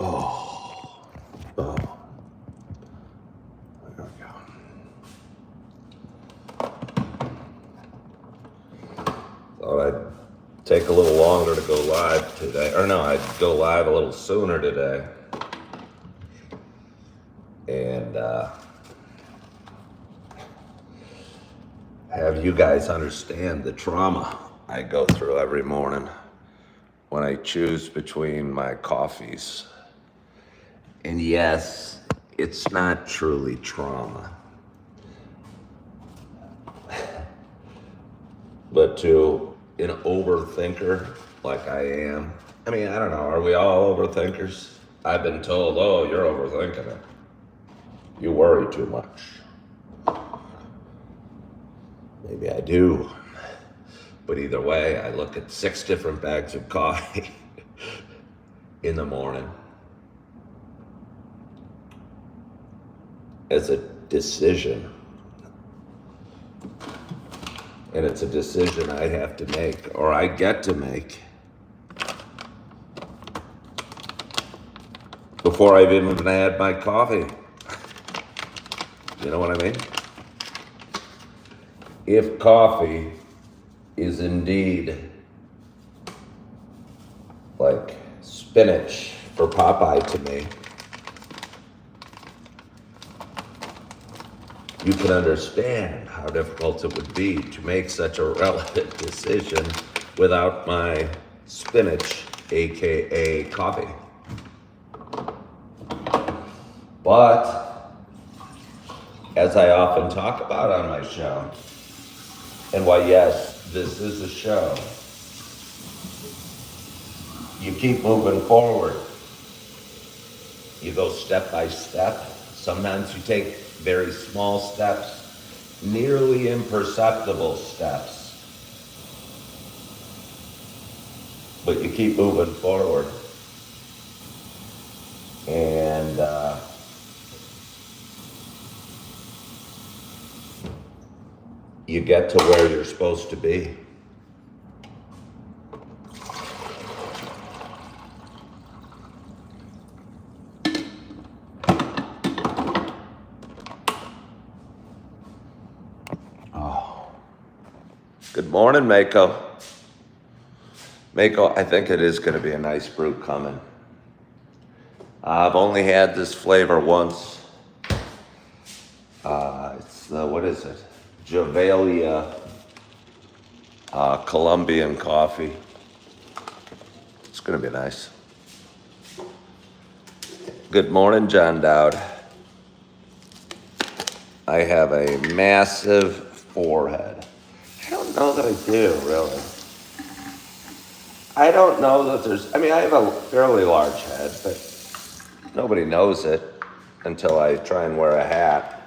Oh, oh, there we go. Thought I'd take a little longer to go live today. Or no, I'd go live a little sooner today. And have you guys understand the trauma I go through every morning when I choose between my coffees. And yes, it's not truly trauma. But to an overthinker like I am, I mean, I don't know, are we all overthinkers? I've been told, oh, you're overthinking it. You worry too much. Maybe I do. But either way, I look at 6 different bags of coffee in the morning as a decision. And it's a decision I have to make, or I get to make, before I've even had my coffee. You know what I mean? If coffee is indeed like spinach for Popeye to me, you can understand how difficult it would be to make such a relevant decision without my spinach, aka coffee. But, as I often talk about on my show, and why yes, this is a show, you keep moving forward. You go step by step. Sometimes you take very small steps, nearly imperceptible steps. But you keep moving forward. And you get to where you're supposed to be. Good morning, Mako. Mako, I think it is going to be a nice brew coming. I've only had this flavor once. It's what is it? Javalia Colombian coffee. It's going to be nice. Good morning, John Dowd. I have a massive forehead. I don't know that I do, really. I don't know that there's, I have a fairly large head, but nobody knows it until I try and wear a hat.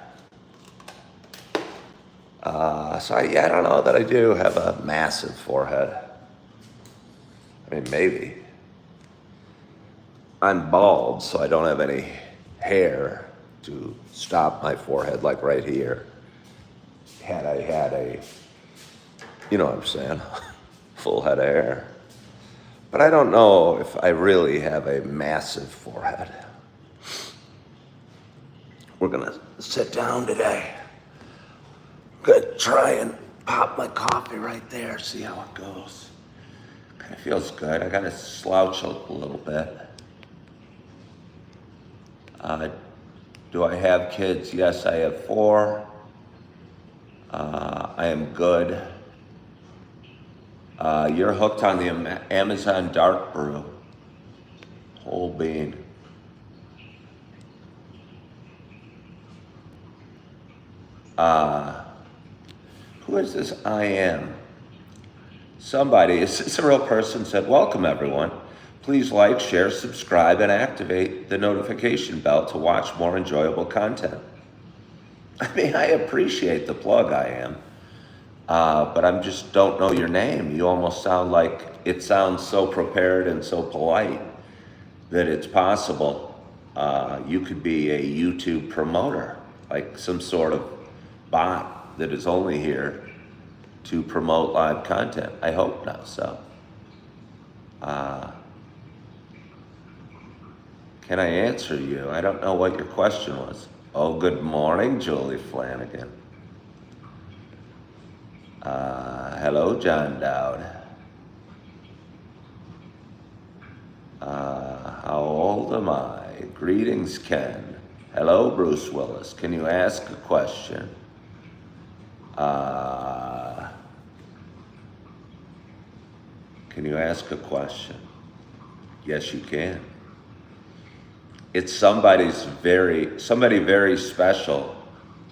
I don't know that I do have a massive forehead. Maybe. I'm bald, so I don't have any hair to stop my forehead, like right here. Had I had a, you know what I'm saying, full head of hair. But I don't know if I really have a massive forehead. We're gonna sit down today. I'm gonna try and pop my coffee right there, see how it goes. Kind of feels good. I gotta slouch a little bit. Do I have kids? Yes, I have 4. I am good. You're hooked on the Amazon dark brew. Whole bean. Who is this I am? Somebody, is this a real person, said, welcome everyone. Please like, share, subscribe, and activate the notification bell to watch more enjoyable content. I appreciate the plug, I am. But I just don't know your name. You almost sound like, it sounds so prepared and so polite that it's possible you could be a YouTube promoter, like some sort of bot that is only here to promote live content. I hope not so. Can I answer you? I don't know what your question was. Oh, good morning, Julie Flanagan. Hello, John Dowd. How old am I? Greetings, Ken. Hello, Bruce Willis. Can you ask a question? Can you ask a question? Yes, you can. It's somebody very special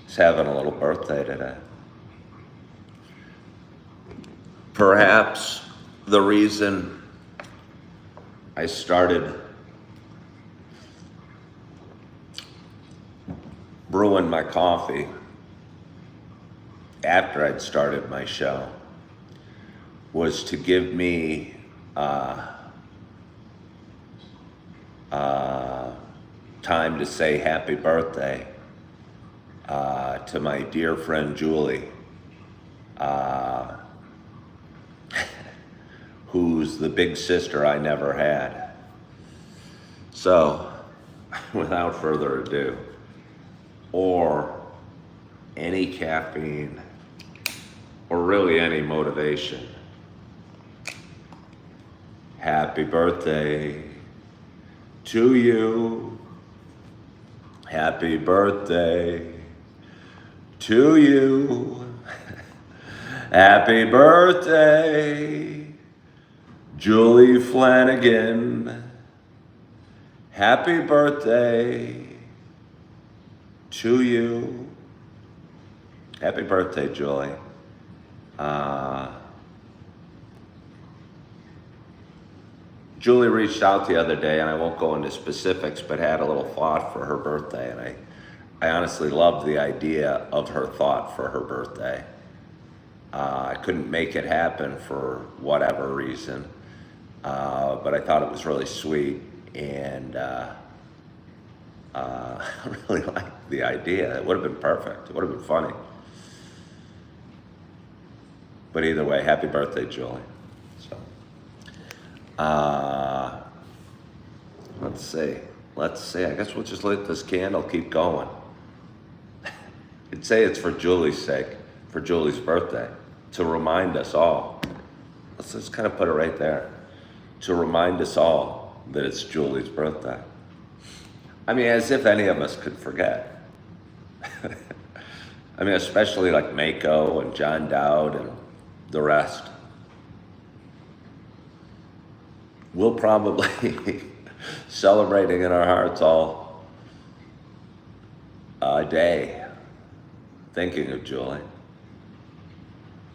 is having a little birthday today. Perhaps the reason I started brewing my coffee after I'd started my show was to give me time to say happy birthday to my dear friend Julie, who's the big sister I never had. So, without further ado, or any caffeine, or really any motivation, happy birthday to you. Happy birthday to you. Happy birthday, Julie Flanagan. Happy birthday to you. Happy birthday, Julie. Julie reached out the other day, and I won't go into specifics, but had a little thought for her birthday, and I honestly loved the idea of her thought for her birthday. I couldn't make it happen for whatever reason, but I thought it was really sweet, and I really liked the idea. It would have been perfect. It would have been funny. But either way, happy birthday, Julie. So, let's see. I guess we'll just let this candle keep going. I'd say it's for Julie's sake, for Julie's birthday, to remind us all. Let's just kind of put it right there, to remind us all that it's Julie's birthday. I mean, as if any of us could forget. I mean, especially like Mako and John Dowd and the rest. We'll probably celebrating in our hearts all day, thinking of Julie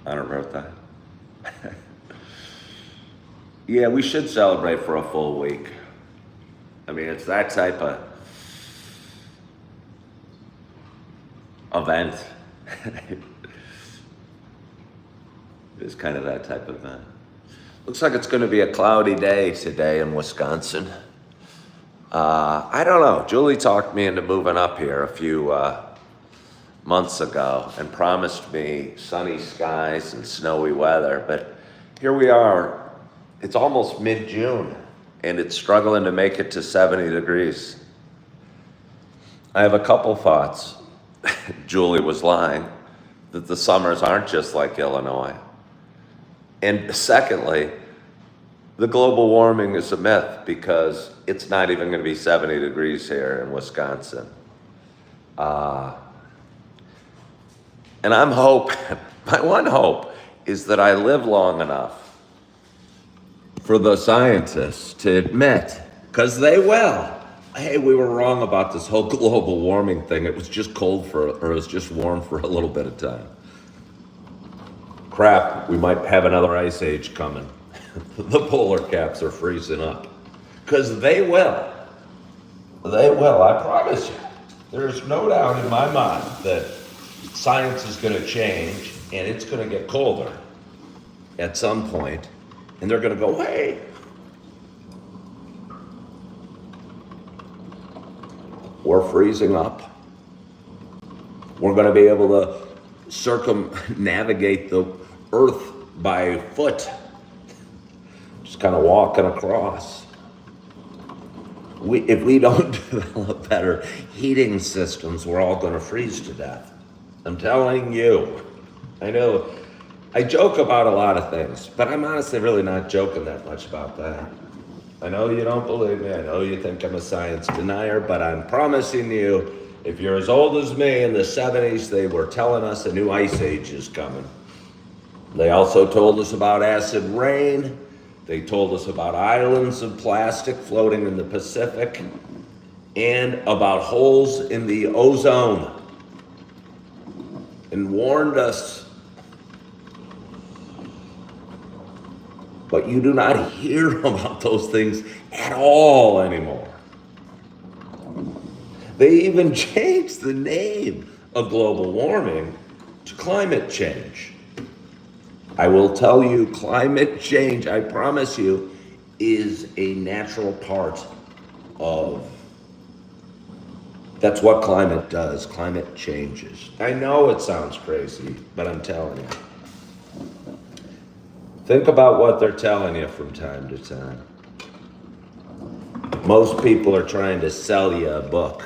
on her birthday. Yeah, we should celebrate for a full week. I mean, it's that type of event. It's kind of that type of event. Looks like it's going to be a cloudy day today in Wisconsin. I don't know. Julie talked me into moving up here a few months ago and promised me sunny skies and snowy weather. But here we are. It's almost mid-June, and it's struggling to make it to 70 degrees. I have a couple thoughts. Julie was lying, that the summers aren't just like Illinois. And secondly, the global warming is a myth because it's not even going to be 70 degrees here in Wisconsin. And I'm hoping, my one hope is that I live long enough for the scientists to admit, because they will, hey, we were wrong about this whole global warming thing. It was just cold or it was just warm for a little bit of time. Crap, we might have another ice age coming. The polar caps are freezing up. Because they will. They will, I promise you. There's no doubt in my mind that science is going to change and it's going to get colder at some point. And they're going to go, hey, we're freezing up. We're going to be able to circumnavigate the earth by foot. Just kind of walking across. If we don't develop better heating systems, we're all going to freeze to death. I'm telling you. I know I joke about a lot of things, but I'm honestly really not joking that much about that. I know you don't believe me. I know you think I'm a science denier, but I'm promising you, if you're as old as me, in the 70s, they were telling us a new ice age is coming. They also told us about acid rain. They told us about islands of plastic floating in the Pacific and about holes in the ozone, and warned us. But you do not hear about those things at all anymore. They even changed the name of global warming to climate change. I will tell you, climate change, I promise you, is a natural part of, that's what climate does. Climate changes. I know it sounds crazy, but I'm telling you. Think about what they're telling you from time to time. Most people are trying to sell you a book.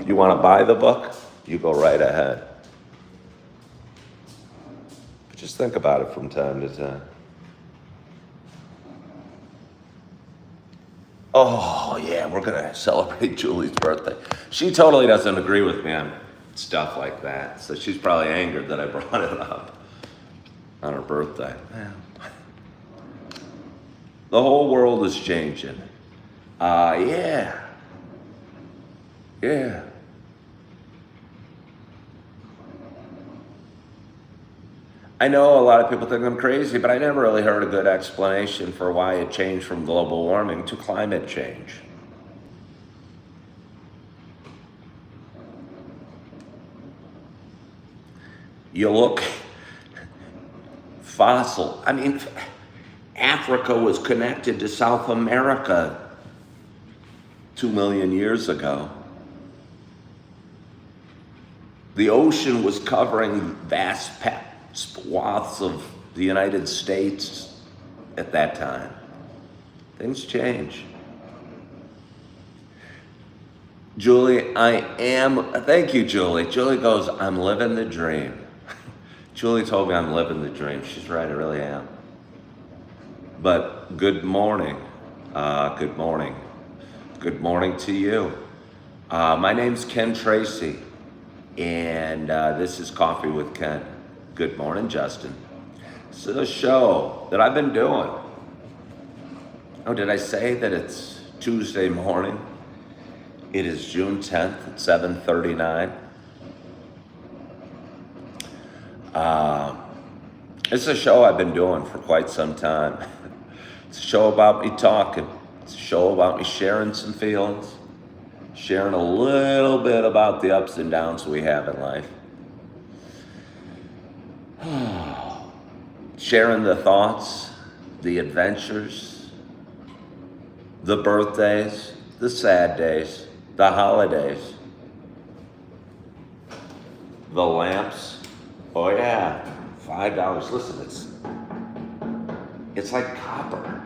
You want to buy the book? You go right ahead. But just think about it from time to time. Oh, yeah, we're going to celebrate Julie's birthday. She totally doesn't agree with me on stuff like that, so she's probably angered that I brought it up on her birthday. Man. The whole world is changing. Yeah. I know a lot of people think I'm crazy, but I never really heard a good explanation for why it changed from global warming to climate change. You look fossil. I mean, Africa was connected to South America 2 million years ago. The ocean was covering vast swaths of the United States at that time. Things change. Julie, thank you, Julie. Julie goes, I'm living the dream. Julie told me I'm living the dream. She's right, I really am. But good morning. Good morning. Good morning to you. My name's Ken Tracy, and this is Coffee with Ken. Good morning, Justin. This is a show that I've been doing. Oh, did I say that it's Tuesday morning? It is June 10th at 7:39. It's a show I've been doing for quite some time. It's a show about me talking. It's a show about me sharing some feelings, sharing a little bit about the ups and downs we have in life. Sharing the thoughts, the adventures, the birthdays, the sad days, the holidays, the lamps. Oh yeah, $5. Listen, it's like copper,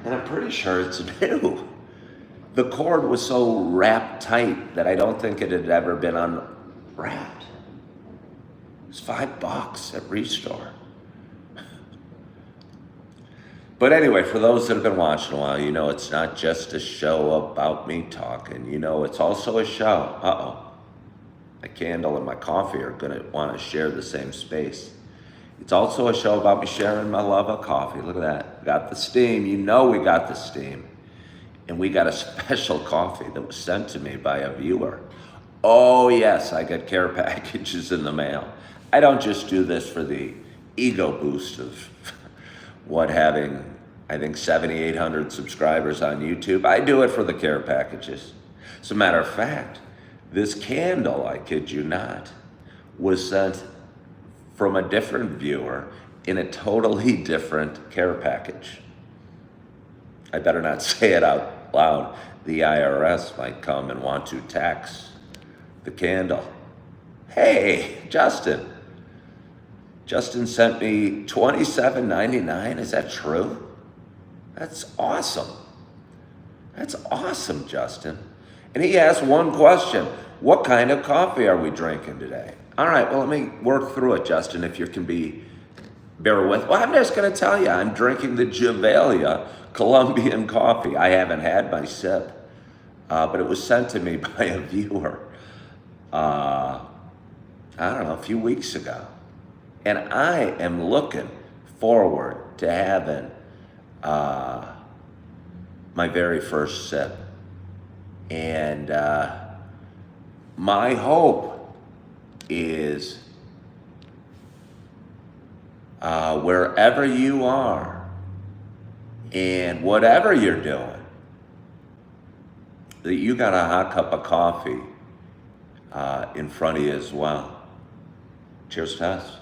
and I'm pretty sure it's new. The cord was so wrapped tight that I don't think it had ever been unwrapped. It's $5 at Restore. But anyway, for those that have been watching a while, you know it's not just a show about me talking. You know it's also a show. My candle and my coffee are going to want to share the same space. It's also a show about me sharing my love of coffee. Look at that. Got the steam. You know we got the steam. And we got a special coffee that was sent to me by a viewer. Oh, yes, I get care packages in the mail. I don't just do this for the ego boost of having, I think, 7,800 subscribers on YouTube. I do it for the care packages. As a matter of fact, this candle, I kid you not, was sent from a different viewer in a totally different care package. I better not say it out loud. The IRS might come and want to tax the candle. Hey, Justin. Justin sent me $27.99. Is that true? That's awesome. That's awesome, Justin. And he asked one question: what kind of coffee are we drinking today? All right, well, let me work through it, Justin, if you can bear with. Well, I'm just going to tell you, I'm drinking the Javalia Colombian coffee. I haven't had my sip, but it was sent to me by a viewer, I don't know, a few weeks ago. And I am looking forward to having my very first sip. And my hope is wherever you are and whatever you're doing, that you got a hot cup of coffee in front of you as well. Cheers, Tess.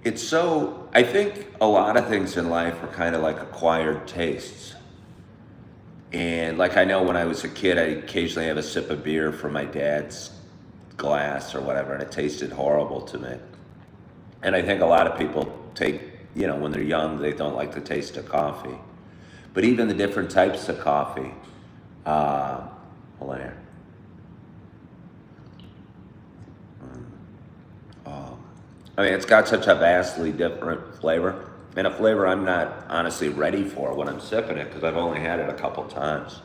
It's so, I think a lot of things in life are kind of like acquired tastes. And like I know when I was a kid, I occasionally have a sip of beer from my dad's glass or whatever, and it tasted horrible to me. And I think a lot of people take, when they're young, they don't like the taste of coffee. But even the different types of coffee, hold on here. I mean, it's got such a vastly different flavor, and a flavor I'm not honestly ready for when I'm sipping it because I've only had it a couple times.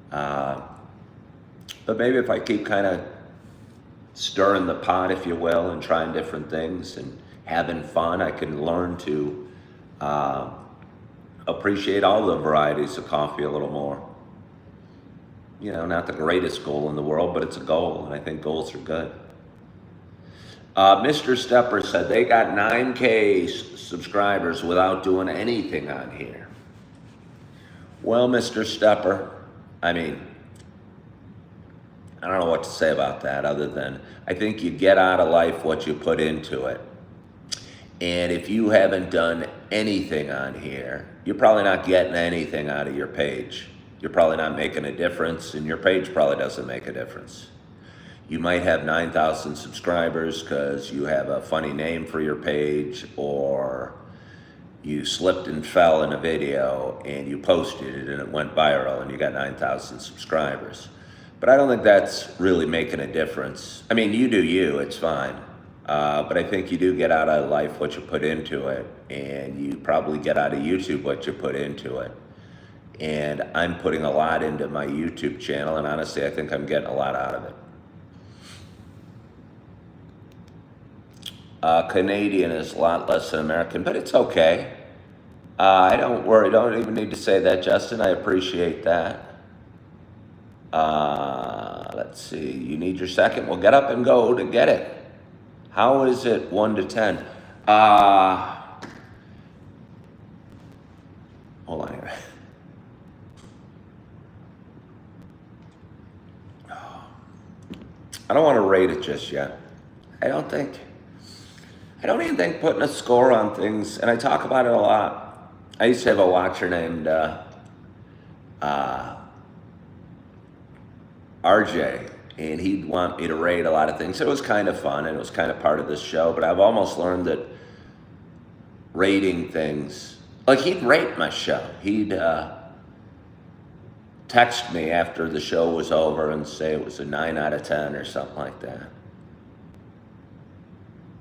But maybe if I keep kind of stirring the pot, if you will, and trying different things and having fun, I can learn to appreciate all the varieties of coffee a little more. Not the greatest goal in the world, but it's a goal, and I think goals are good. Mr. Stepper said they got 9K subscribers without doing anything on here. Well, Mr. Stepper, I mean, I don't know what to say about that other than I think you get out of life what you put into it. And if you haven't done anything on here, you're probably not getting anything out of your page. You're probably not making a difference, and your page probably doesn't make a difference. You might have 9,000 subscribers because you have a funny name for your page, or you slipped and fell in a video and you posted it and it went viral and you got 9,000 subscribers. But I don't think that's really making a difference. I mean, you do you, it's fine. But I think you do get out of life what you put into it, and you probably get out of YouTube what you put into it. And I'm putting a lot into my YouTube channel, and honestly, I think I'm getting a lot out of it. Canadian is a lot less than American, but it's okay. I don't worry. Don't even need to say that, Justin. I appreciate that. Let's see. You need your second? Well, get up and go to get it. How is it 1 to 10? Hold on here. I don't want to rate it just yet. I don't even think putting a score on things, and I talk about it a lot. I used to have a watcher named RJ, and he'd want me to rate a lot of things. It was kind of fun, and it was kind of part of this show, but I've almost learned that rating things, like he'd rate my show. He'd text me after the show was over and say it was a 9 out of 10 or something like that.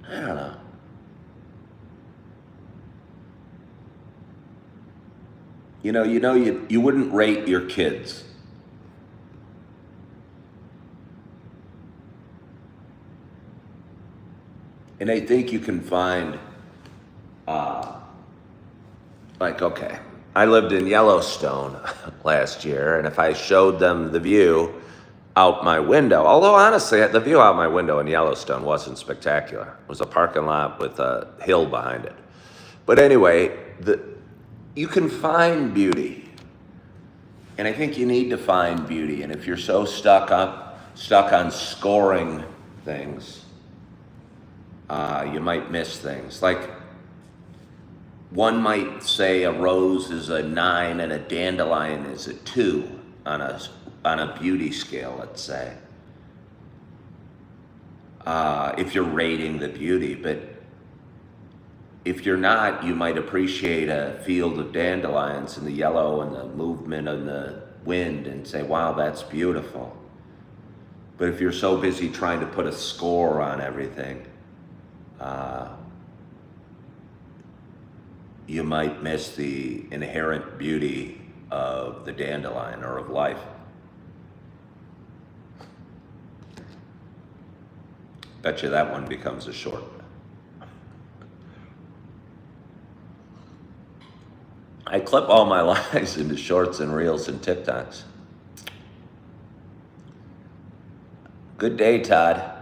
I don't know. You wouldn't rate your kids. And I think you can find, okay, I lived in Yellowstone last year, and if I showed them the view out my window, although honestly, the view out my window in Yellowstone wasn't spectacular. It was a parking lot with a hill behind it. But anyway, you can find beauty. And I think you need to find beauty. And if you're so stuck on scoring things, you might miss things. Like, one might say a rose is a 9 and a dandelion is a 2 on a beauty scale, let's say. if you're rating the beauty. But if you're not, you might appreciate a field of dandelions and the yellow and the movement and the wind and say, wow, that's beautiful. But if you're so busy trying to put a score on everything, you might miss the inherent beauty of the dandelion or of life. Bet you that one becomes a short. I clip all my lives into shorts and reels and TikToks. Good day, Todd.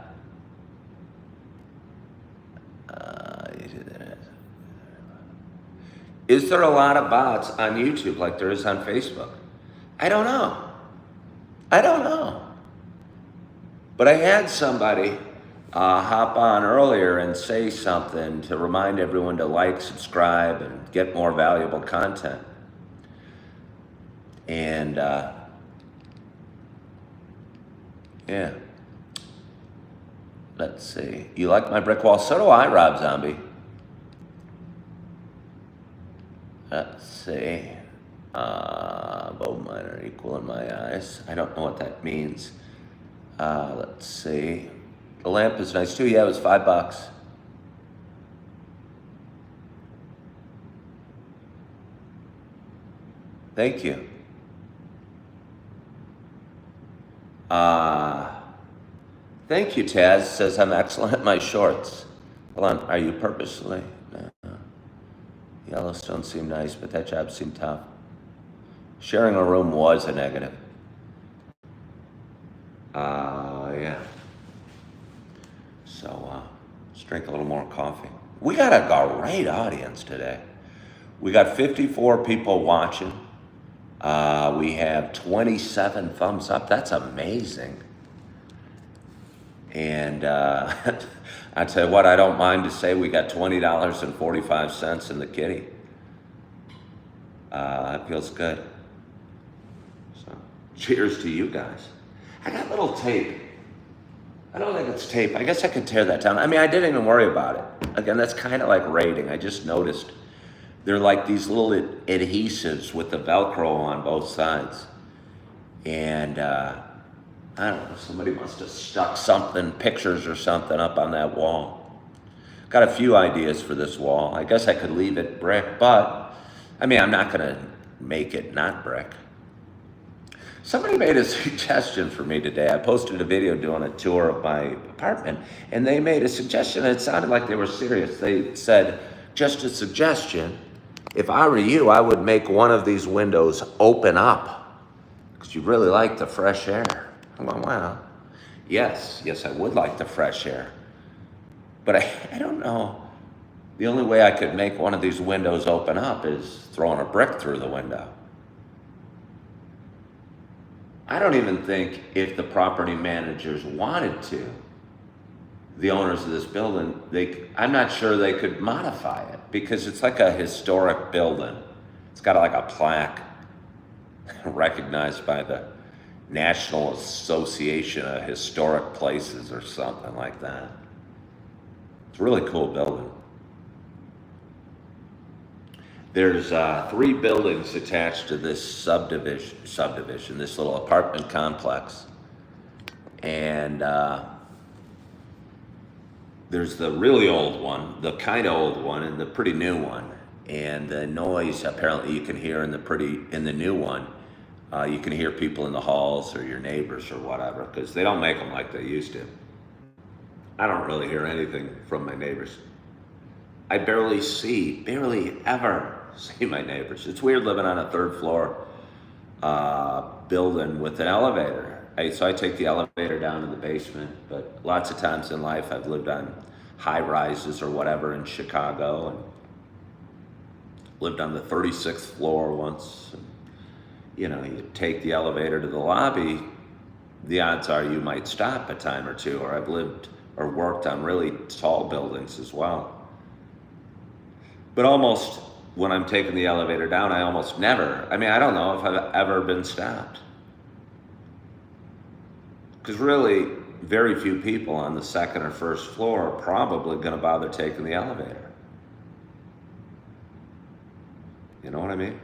Is there a lot of bots on YouTube like there is on Facebook? I don't know. But I had somebody hop on earlier and say something to remind everyone to like, subscribe, and get more valuable content. And yeah. Let's see. You like my brick wall? So do I, Rob Zombie. Let's see. Both mine are equal in my eyes. I don't know what that means. Let's see. The lamp is nice too. Yeah, it was $5. Thank you. Thank you, Taz. Says I'm excellent at my shorts. Hold on. Are you purposely? No. Yellowstone seemed nice, but that job seemed tough. Sharing a room was a negative. Yeah. So, let's drink a little more coffee. We got a great audience today. We got 54 people watching. We have 27 thumbs up. That's amazing. And I tell you what, I don't mind to say we got $20.45 in the kitty. That feels good. So, cheers to you guys. I got little tape. I don't think it's tape. I guess I could tear that down. I mean, I didn't even worry about it. Again, that's kind of like rating. I just noticed they're like these little adhesives with the Velcro on both sides. And I don't know, somebody must have stuck something, pictures or something up on that wall. Got a few ideas for this wall. I guess I could leave it brick, but I mean, I'm not gonna make it not brick. Somebody made a suggestion for me today. I posted a video doing a tour of my apartment, and they made a suggestion, and it sounded like they were serious. They said, just a suggestion, if I were you, I would make one of these windows open up, because you really like the fresh air. I'm going, wow, yes, I would like the fresh air. But I don't know. The only way I could make one of these windows open up is throwing a brick through the window. I don't even think if the property managers wanted to, the owners of this building, I'm not sure they could modify it because it's like a historic building. It's got like a plaque recognized by the National Association of Historic Places or something like that. It's a really cool building. There's 3 buildings attached to this subdivision, this little apartment complex. And there's the really old one, the kind of old one, and the pretty new one. And the noise apparently you can hear in the new one. You can hear people in the halls or your neighbors or whatever, because they don't make them like they used to. I don't really hear anything from my neighbors. I barely ever see my neighbors. It's weird living on a 3rd floor building with an elevator. So I take the elevator down to the basement, but lots of times in life I've lived on high rises or whatever in Chicago, and lived on the 36th floor once. And, you know, you take the elevator to the lobby, the odds are you might stop a time or two, or I've lived or worked on really tall buildings as well. But almost when I'm taking the elevator down, I almost never, I don't know if I've ever been stopped. Because really, very few people on the second or first floor are probably going to bother taking the elevator. You know what I mean?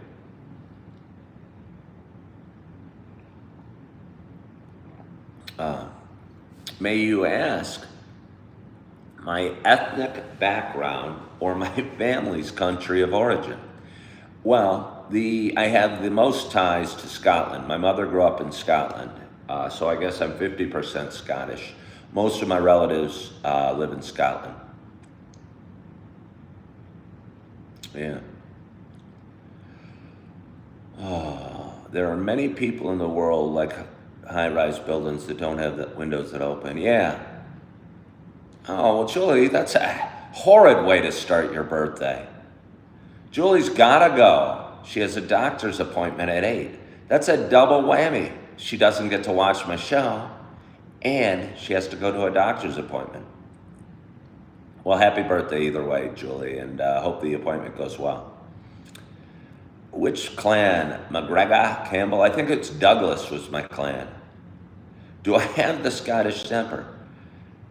May you ask my ethnic background or my family's country of origin? Well, I have the most ties to Scotland. My mother grew up in Scotland, so I guess I'm 50% Scottish. Most of my relatives live in Scotland. Yeah. Oh, there are many people in the world like high-rise buildings that don't have the windows that open. Yeah. Oh, well, Julie, that's a horrid way to start your birthday. Julie's gotta go. She has a doctor's appointment at 8. That's a double whammy. She doesn't get to watch my show, and she has to go to a doctor's appointment. Well, happy birthday either way, Julie, and hope the appointment goes well. Which clan? McGregor? Campbell? I think it's Douglas was my clan. Do I have the Scottish temper?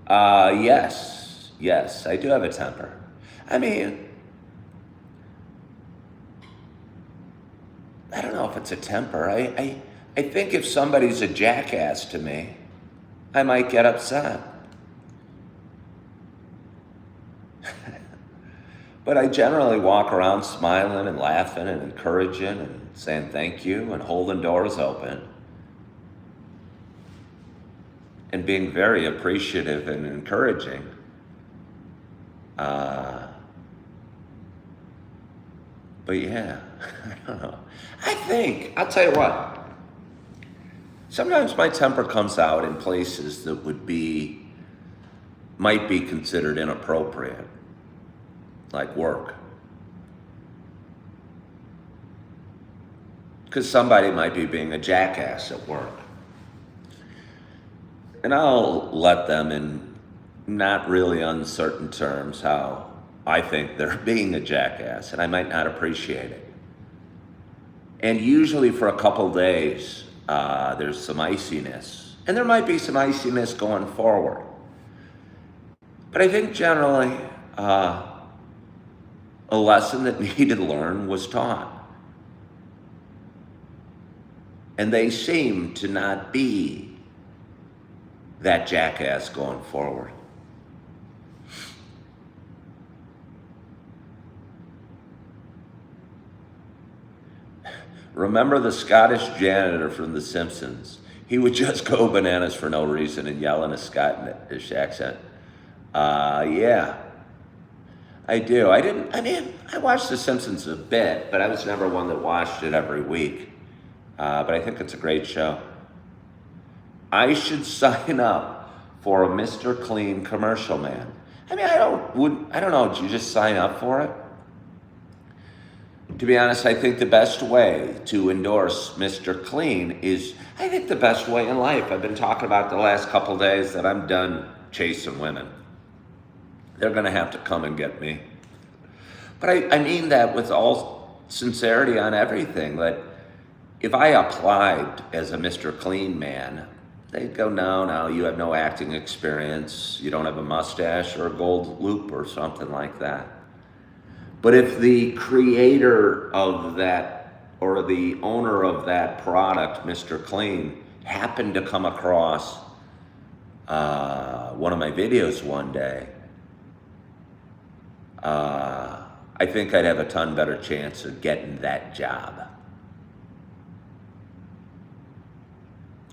Yes. Yes, I do have a temper. I mean, I don't know if it's a temper. I think if somebody's a jackass to me, I might get upset. But I generally walk around smiling and laughing and encouraging and saying thank you and holding doors open and being very appreciative and encouraging. But yeah, I don't know. I'll tell you what, sometimes my temper comes out in places that might be considered inappropriate, like work. Because somebody might be being a jackass at work. And I'll let them in not really uncertain terms how I think they're being a jackass, and I might not appreciate it. And usually for a couple days, there's some iciness. And there might be some iciness going forward. But I think generally, a lesson that needed learned was taught. And they seem to not be that jackass going forward. Remember the Scottish janitor from The Simpsons? He would just go bananas for no reason and yell in a Scottish accent. Yeah, I do. I watched The Simpsons a bit, but I was never one that watched it every week. But I think it's a great show. I should sign up for a Mr. Clean commercial, man. I mean, I don't know, do you just sign up for it? To be honest, I think the best way to endorse Mr. Clean is, I think the best way in life. I've been talking about the last couple days that I'm done chasing women. They're gonna have to come and get me. But I mean that with all sincerity on everything, that if I applied as a Mr. Clean man, they'd go, no, you have no acting experience, you don't have a mustache or a gold loop or something like that. But if the creator of that or the owner of that product, Mr. Clean, happened to come across one of my videos one day, I think I'd have a ton better chance of getting that job.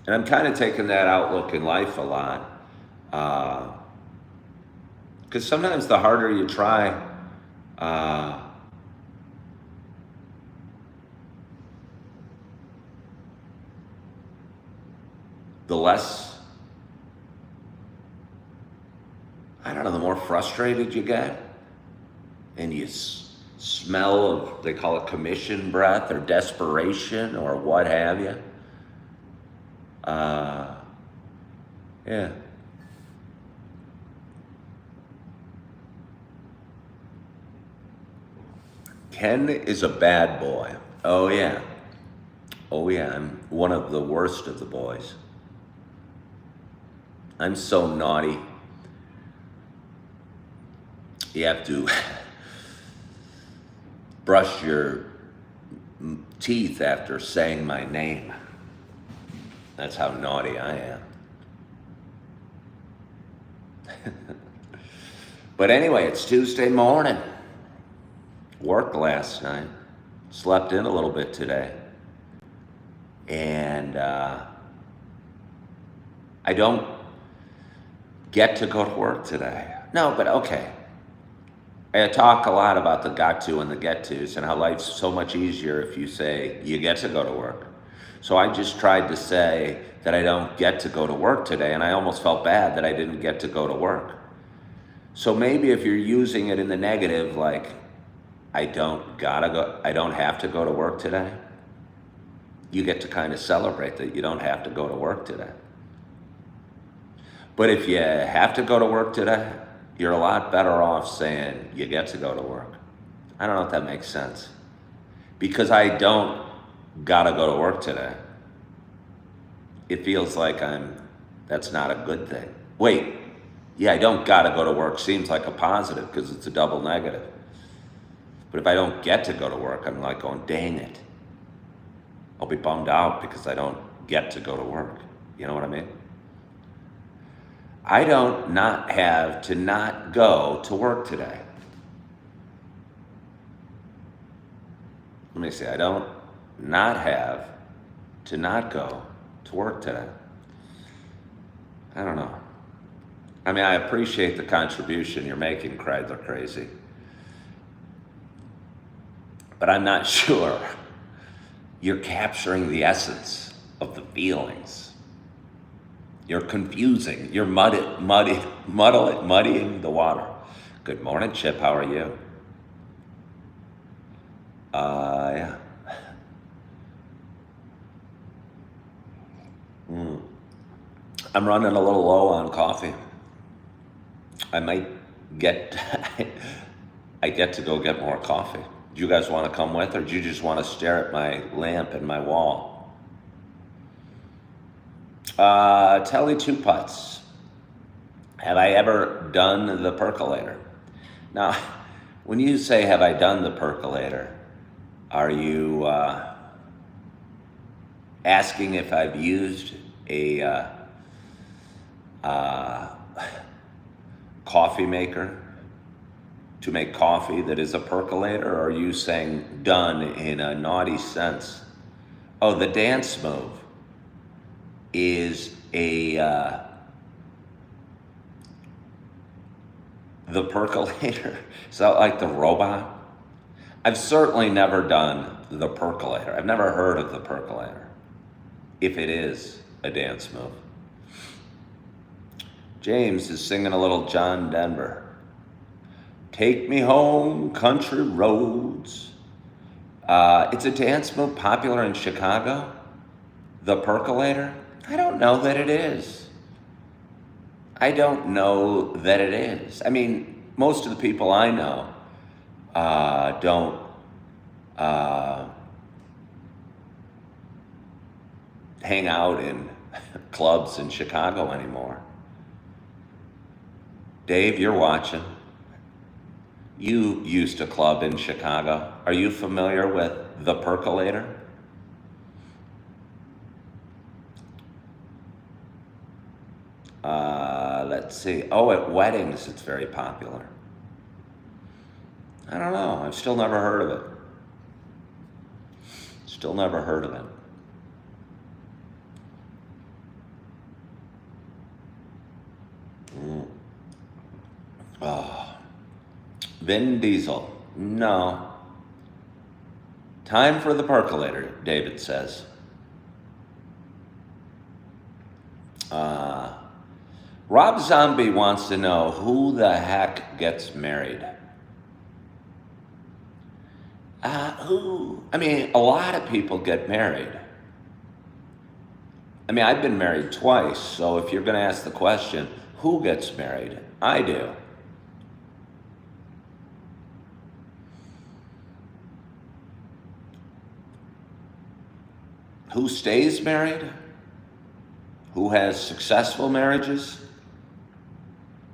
And I'm kind of taking that outlook in life a lot. Because sometimes the harder you try, the less, the more frustrated you get. And you smell of, they call it commission breath or desperation or what have you. Yeah. Ken is a bad boy. Oh yeah. Oh yeah, I'm one of the worst of the boys. I'm so naughty. You have to brush your teeth after saying my name. That's how naughty I am. But anyway, it's Tuesday morning. Worked last night. Slept in a little bit today. And I don't get to go to work today. No, but okay. I talk a lot about the got to and the get tos and how life's so much easier if you say you get to go to work. So I just tried to say that I don't get to go to work today, and I almost felt bad that I didn't get to go to work. So maybe if you're using it in the negative, like I don't have to go to work today, you get to kind of celebrate that you don't have to go to work today. But if you have to go to work today, you're a lot better off saying you get to go to work. I don't know if that makes sense. Because I don't gotta go to work today. It feels like that's not a good thing. Wait, yeah, I don't gotta go to work seems like a positive because it's a double negative. But if I don't get to go to work, I'm like going, dang it. I'll be bummed out because I don't get to go to work. You know what I mean? I don't not have to not go to work today. Let me see, I don't not have to not go to work today. I don't know. I mean, I appreciate the contribution you're making, Kreidler Crazy. But I'm not sure you're capturing the essence of the feelings. You're confusing. You're muddying the water. Good morning, Chip. How are you? Yeah. I'm running a little low on coffee. I might get, I get to go get more coffee. Do you guys want to come with, or do you just want to stare at my lamp and my wall? Telly Two Putts. Have I ever done the percolator? Now, when you say, have I done the percolator, are you asking if I've used a coffee maker to make coffee that is a percolator, or are you saying done in a naughty sense? Oh, the dance move is the percolator. Is that like the robot? I've certainly never done the percolator. I've never heard of the percolator, if it is a dance move. James is singing a little John Denver. Take me home, country roads. It's a dance move popular in Chicago. The percolator? I don't know that it is. I don't know that it is. I mean, most of the people I know don't hang out in clubs in Chicago anymore. Dave, you're watching. You used a club in Chicago. Are you familiar with the percolator? Let's see. Oh, at weddings, it's very popular. I don't know. I've still never heard of it. Still never heard of it. Oh. Vin Diesel. No. Time for the percolator, David says. Rob Zombie wants to know who the heck gets married. I mean, a lot of people get married. I mean, I've been married twice, so if you're going to ask the question, who gets married? I do. Who stays married? Who has successful marriages?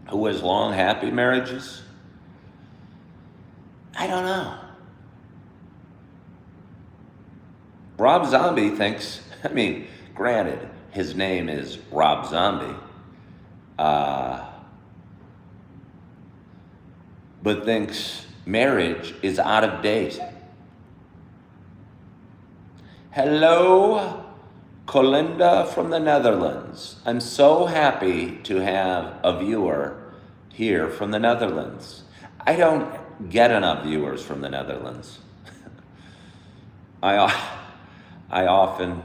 who has long, happy marriages? I don't know. Rob Zombie thinks, granted, his name is Rob Zombie, but thinks marriage is out of date. Hello, Colinda from the Netherlands. I'm so happy to have a viewer here from the Netherlands. I don't get enough viewers from the Netherlands. I often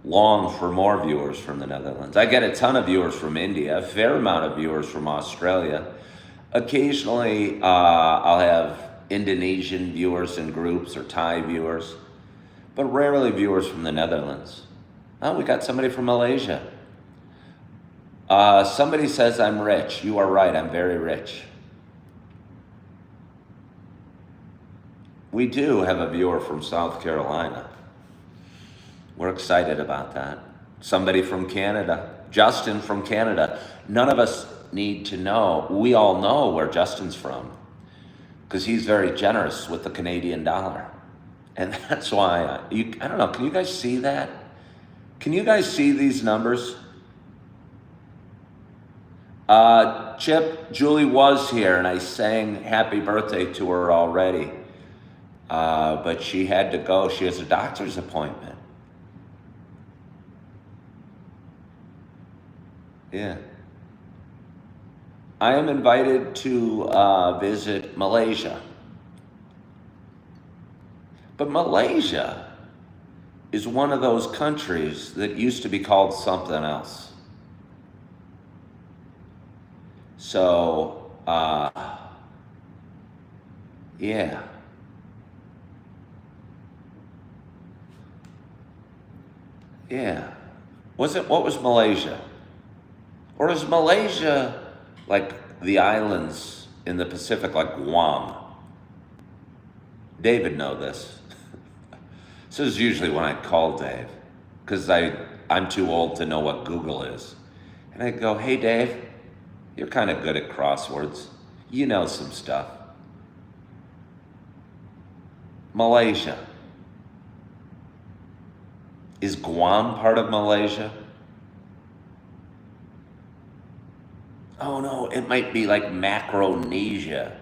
long for more viewers from the Netherlands. I get a ton of viewers from India, a fair amount of viewers from Australia. Occasionally, I'll have Indonesian viewers in groups or Thai viewers, but rarely viewers from the Netherlands. Oh, we got somebody from Malaysia. Somebody says I'm rich. You are right, I'm very rich. We do have a viewer from South Carolina. We're excited about that. Somebody from Canada. Justin from Canada. None of us need to know. We all know where Justin's from because he's very generous with the Canadian dollar. And that's why, I don't know, can you guys see that? Can you guys see these numbers? Chip, Julie was here and I sang happy birthday to her already. But she had to go. She has a doctor's appointment. Yeah. I am invited to visit Malaysia. But Malaysia is one of those countries that used to be called something else. So, yeah. Yeah. What was Malaysia? Or is Malaysia like the islands in the Pacific, like Guam? David know this. This is usually when I call Dave, because I'm too old to know what Google is. And I go, hey Dave, you're kind of good at crosswords. You know some stuff. Malaysia. Is Guam part of Malaysia? Oh no, it might be like Macronesia.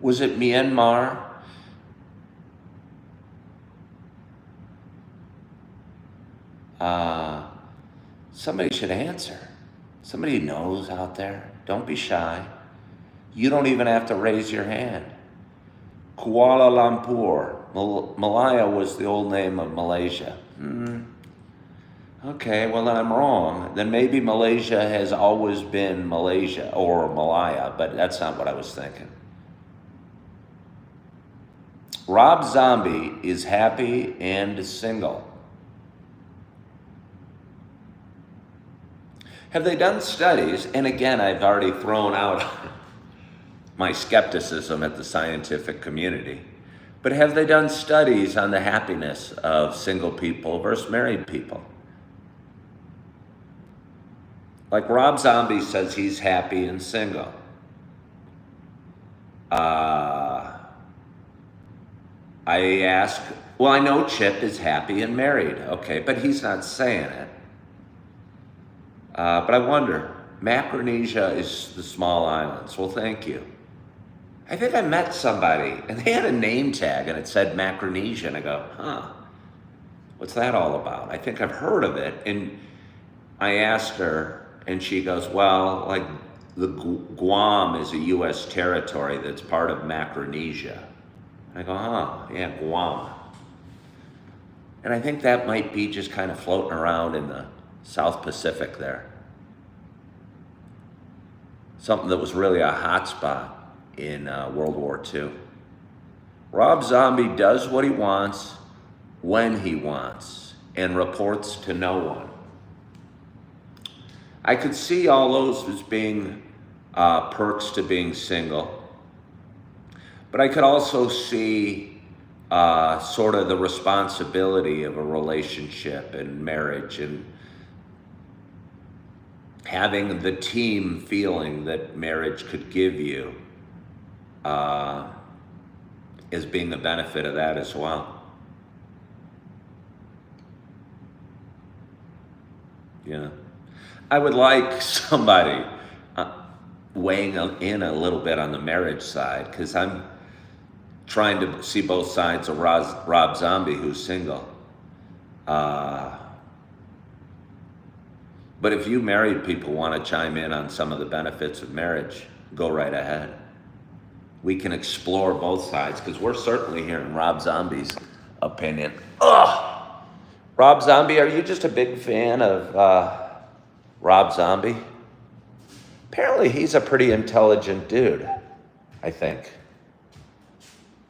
Was it Myanmar? Somebody should answer. Somebody knows out there. Don't be shy. You don't even have to raise your hand. Kuala Lumpur. Malaya was the old name of Malaysia. Okay, well then I'm wrong. Then maybe Malaysia has always been Malaysia or Malaya, but that's not what I was thinking. Rob Zombie is happy and single. Have they done studies? And again, I've already thrown out my skepticism at the scientific community. But have they done studies on the happiness of single people versus married people? Like Rob Zombie says he's happy and single. I ask, well, I know Chip is happy and married. Okay, but he's not saying it. But I wonder, Macronesia is the small islands. Well, thank you. I think I met somebody, and they had a name tag, and it said Macronesia, and I go, what's that all about? I think I've heard of it, and I asked her, and she goes, well, like the Guam is a U.S. territory that's part of Macronesia. And I go, yeah, Guam. And I think that might be just kind of floating around in the South Pacific there. Something that was really a hot spot in World War II. Rob Zombie does what he wants, when he wants, and reports to no one. I could see all those as being perks to being single, but I could also see sort of the responsibility of a relationship and marriage and having the team feeling that marriage could give you is being the benefit of that as well. Yeah. I would like somebody weighing in a little bit on the marriage side, because I'm trying to see both sides of Rob Zombie, who's single. But if you married people want to chime in on some of the benefits of marriage, go right ahead. We can explore both sides, because we're certainly hearing Rob Zombie's opinion. Ugh! Rob Zombie, are you just a big fan of Rob Zombie? Apparently he's a pretty intelligent dude, I think.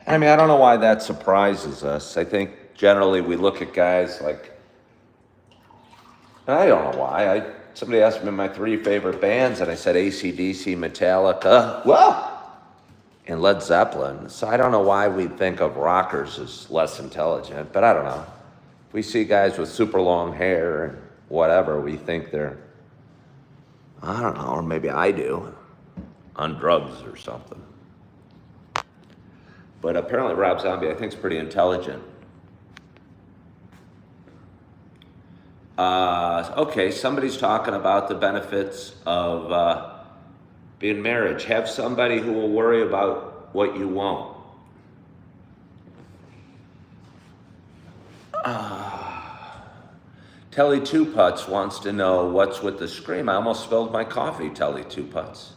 I mean, I don't know why that surprises us. I think generally we look at guys like, I don't know why. Somebody asked me my 3 favorite bands, and I said AC/DC, Metallica, and Led Zeppelin. So I don't know why we think of rockers as less intelligent, but I don't know. We see guys with super long hair and whatever, we think they're, I don't know, or maybe I do, on drugs or something. But apparently Rob Zombie, I think, is pretty intelligent. Okay, somebody's talking about the benefits of being married. Have somebody who will worry about what you won't. Telly Two Putts wants to know what's with the scream. I almost spilled my coffee, Telly Two Putts.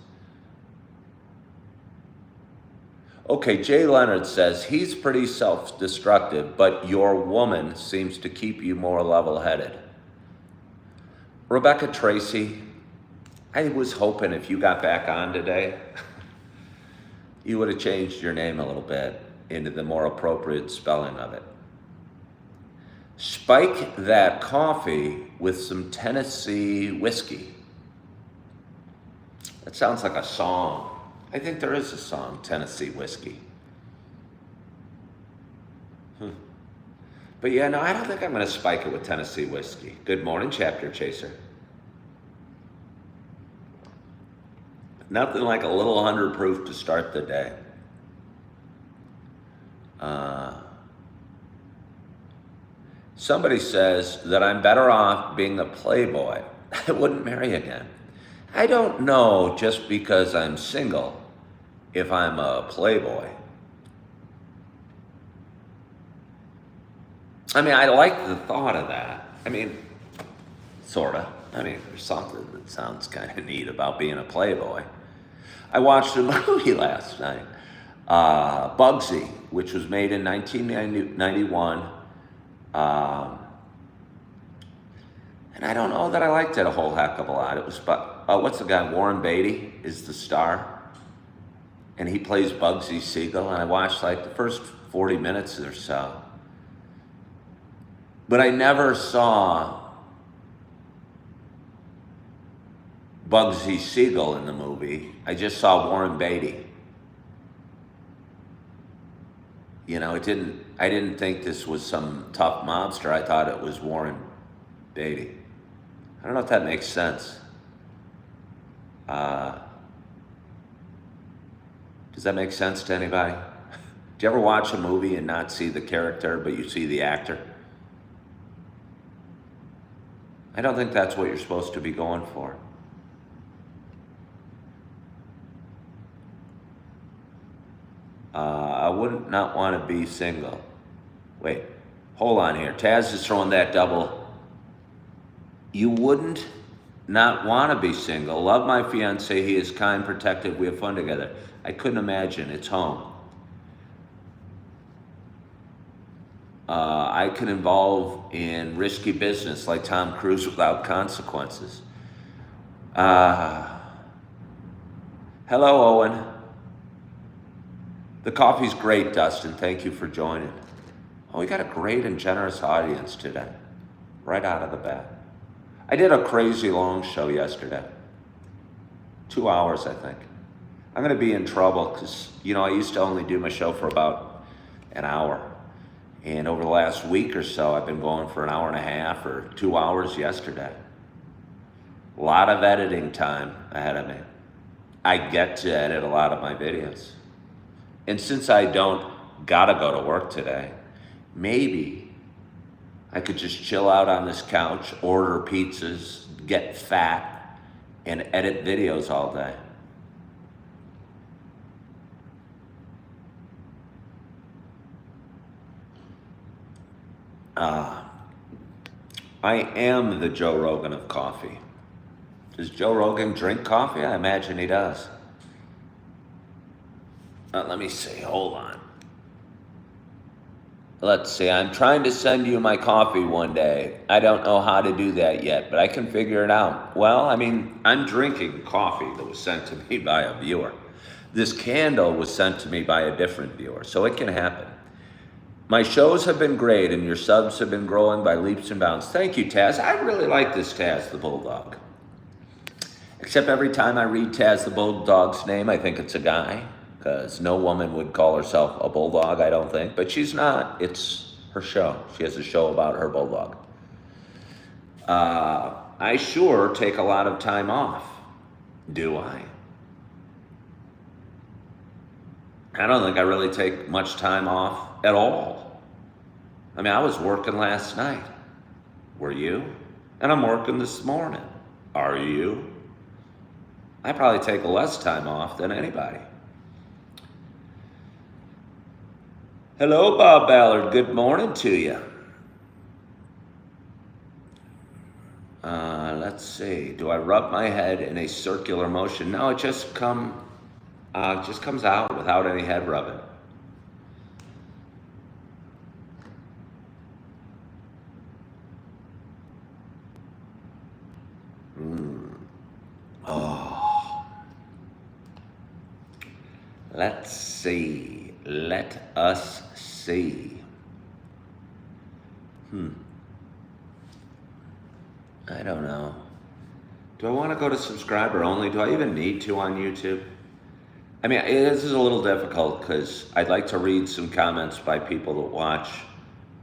Okay, Jay Leonard says he's pretty self-destructive, but your woman seems to keep you more level-headed. Rebecca Tracy, I was hoping if you got back on today, you would have changed your name a little bit into the more appropriate spelling of it. Spike that coffee with some Tennessee whiskey. That sounds like a song. I think there is a song, Tennessee Whiskey. But yeah, no, I don't think I'm going to spike it with Tennessee Whiskey. Good morning, Chapter Chaser. Nothing like a little 100 proof to start the day. Somebody says that I'm better off being a playboy. I wouldn't marry again. I don't know just because I'm single if I'm a playboy. I mean, I like the thought of that. I mean, sorta. I mean, there's something that sounds kind of neat about being a playboy. I watched a movie last night, Bugsy, which was made in 1991. And I don't know that I liked it a whole heck of a lot. It was, what's the guy? Warren Beatty is the star. And he plays Bugsy Siegel. And I watched like the first 40 minutes or so. But I never saw Bugsy Siegel in the movie. I just saw Warren Beatty. You know, I didn't think this was some tough mobster. I thought it was Warren Beatty. I don't know if that makes sense. Does that make sense to anybody? Do you ever watch a movie and not see the character, but you see the actor? I don't think that's what you're supposed to be going for. I wouldn't not want to be single. Wait, hold on here. Taz is throwing that double. You wouldn't not want to be single. Love my fiance. He is kind, protective. We have fun together. I couldn't imagine. It's home. I can involve in risky business like Tom Cruise without consequences. Hello, Owen. The coffee's great, Dustin. Thank you for joining. Oh, we got a great and generous audience today, right out of the bat. I did a crazy long show yesterday. 2 hours, I think. I'm going to be in trouble because, you know, I used to only do my show for about an hour. And over the last week or so, I've been going for an hour and a half or 2 hours yesterday. A lot of editing time ahead of me. I get to edit a lot of my videos. And since I don't gotta go to work today, maybe I could just chill out on this couch, order pizzas, get fat, and edit videos all day. I am the Joe Rogan of coffee. Does Joe Rogan drink coffee? I imagine he does. Let me see, hold on. Let's see, I'm trying to send you my coffee one day. I don't know how to do that yet, but I can figure it out. Well, I mean, I'm drinking coffee that was sent to me by a viewer. This candle was sent to me by a different viewer, so it can happen. My shows have been great, and your subs have been growing by leaps and bounds. Thank you, Taz. I really like this Taz the Bulldog. Except every time I read Taz the Bulldog's name, I think it's a guy, because no woman would call herself a bulldog, I don't think. But she's not. It's her show. She has a show about her bulldog. I sure take a lot of time off. Do I? I don't think I really take much time off at all. I mean, I was working last night. Were you? And I'm working this morning. Are you? I probably take less time off than anybody. Hello, Bob Ballard. Good morning to you. Let's see. Do I rub my head in a circular motion? No, it just comes out without any head rubbing. Oh. Let's see. Let us see. I don't know. Do I want to go to subscriber only? Do I even need to on YouTube? I mean, this is a little difficult because I'd like to read some comments by people that watch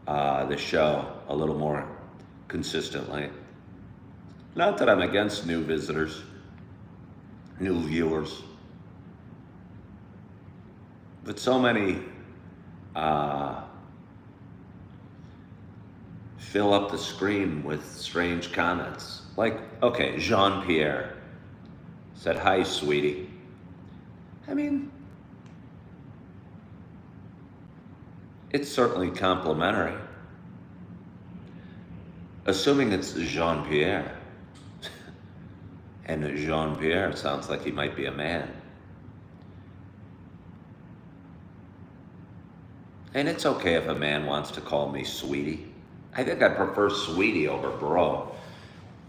the show a little more consistently. Not that I'm against new visitors, new viewers, but so many fill up the screen with strange comments. Like, okay, Jean-Pierre said, "Hi, sweetie." I mean, it's certainly complimentary. Assuming it's Jean-Pierre. And Jean-Pierre sounds like he might be a man. And it's okay if a man wants to call me sweetie. I think I prefer sweetie over bro.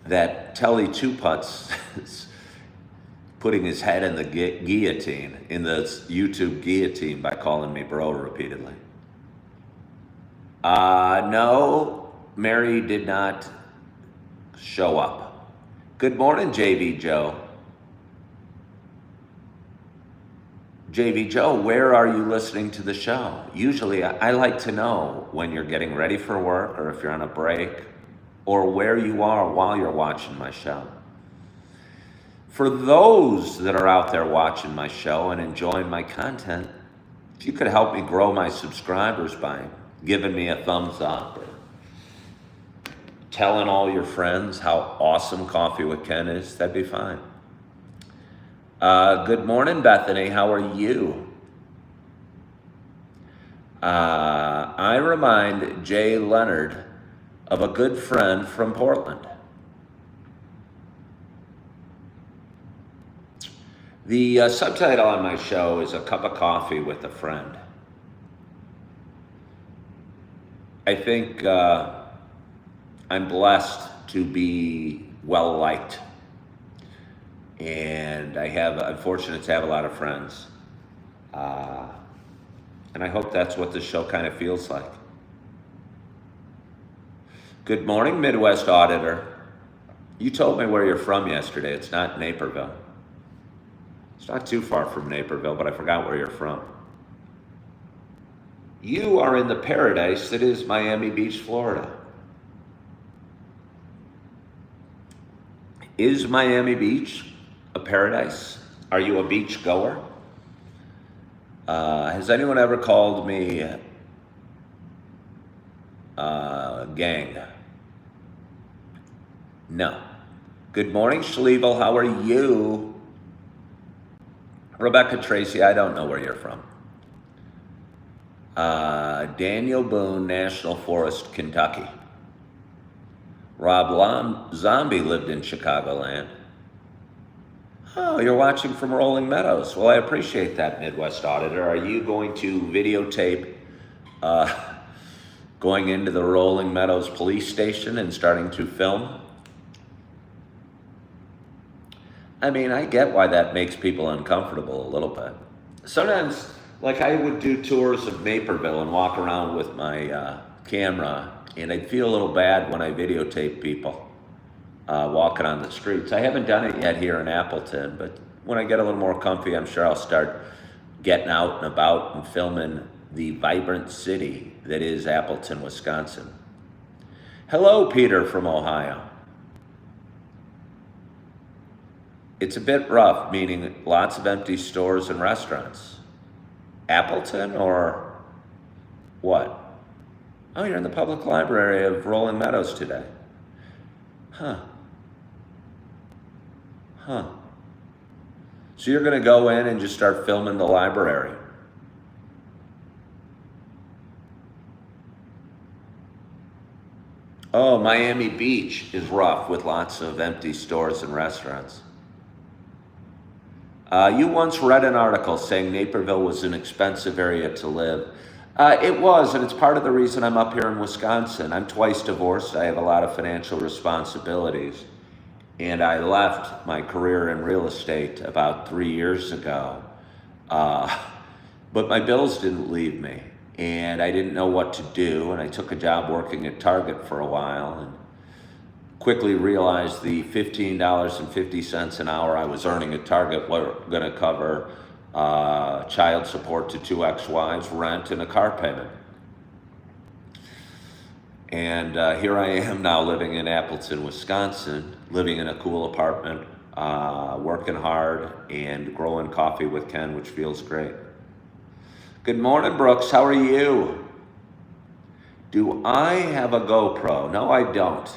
That Telly Two-Putz is putting his head in the guillotine, in the YouTube guillotine by calling me bro repeatedly. No, Mary did not show up. Good morning, JV Joe. JV Joe, where are you listening to the show? Usually I like to know when you're getting ready for work or if you're on a break or where you are while you're watching my show. For those that are out there watching my show and enjoying my content, if you could help me grow my subscribers by giving me a thumbs up or telling all your friends how awesome Coffee with Ken is, that'd be fine. Good morning, Bethany. How are you? I remind Jay Leonard of a good friend from Portland. The subtitle on my show is A Cup of Coffee with a Friend. I think I'm blessed to be well-liked. And I'm fortunate to have a lot of friends. And I hope that's what this show kind of feels like. Good morning, Midwest Auditor. You told me where you're from yesterday. It's not Naperville. It's not too far from Naperville, but I forgot where you're from. You are in the paradise that is Miami Beach, Florida. Is Miami Beach a paradise? Are you a beach goer? Has anyone ever called me gang? No. Good morning, Schlevel. How are you? Rebecca Tracy, I don't know where you're from. Daniel Boone, National Forest, Kentucky. Rob Zombie lived in Chicagoland. Oh, you're watching from Rolling Meadows. Well, I appreciate that, Midwest Auditor. Are you going to videotape going into the Rolling Meadows police station and starting to film? I mean, I get why that makes people uncomfortable a little bit. Sometimes, like I would do tours of Naperville and walk around with my camera, and I'd feel a little bad when I videotape people walking on the streets. I haven't done it yet here in Appleton, but when I get a little more comfy, I'm sure I'll start getting out and about and filming the vibrant city that is Appleton, Wisconsin. Hello, Peter from Ohio. It's a bit rough, meaning lots of empty stores and restaurants. Appleton or what? Oh, you're in the public library of Rolling Meadows today. Huh. So you're going to go in and just start filming the library. Oh, Miami Beach is rough with lots of empty stores and restaurants. You once read an article saying Naperville was an expensive area to live. It was, and it's part of the reason I'm up here in Wisconsin. I'm twice divorced. I have a lot of financial responsibilities. And I left my career in real estate about 3 years ago. But my bills didn't leave me. And I didn't know what to do. And I took a job working at Target for a while. And quickly realized the $15.50 an hour I was earning at Target were going to cover child support to 2 ex-wives, rent, and a car payment. And here I am now living in Appleton, Wisconsin, living in a cool apartment, working hard, and growing coffee with Ken, which feels great. Good morning, Brooks. How are you? Do I have a GoPro? No, I don't.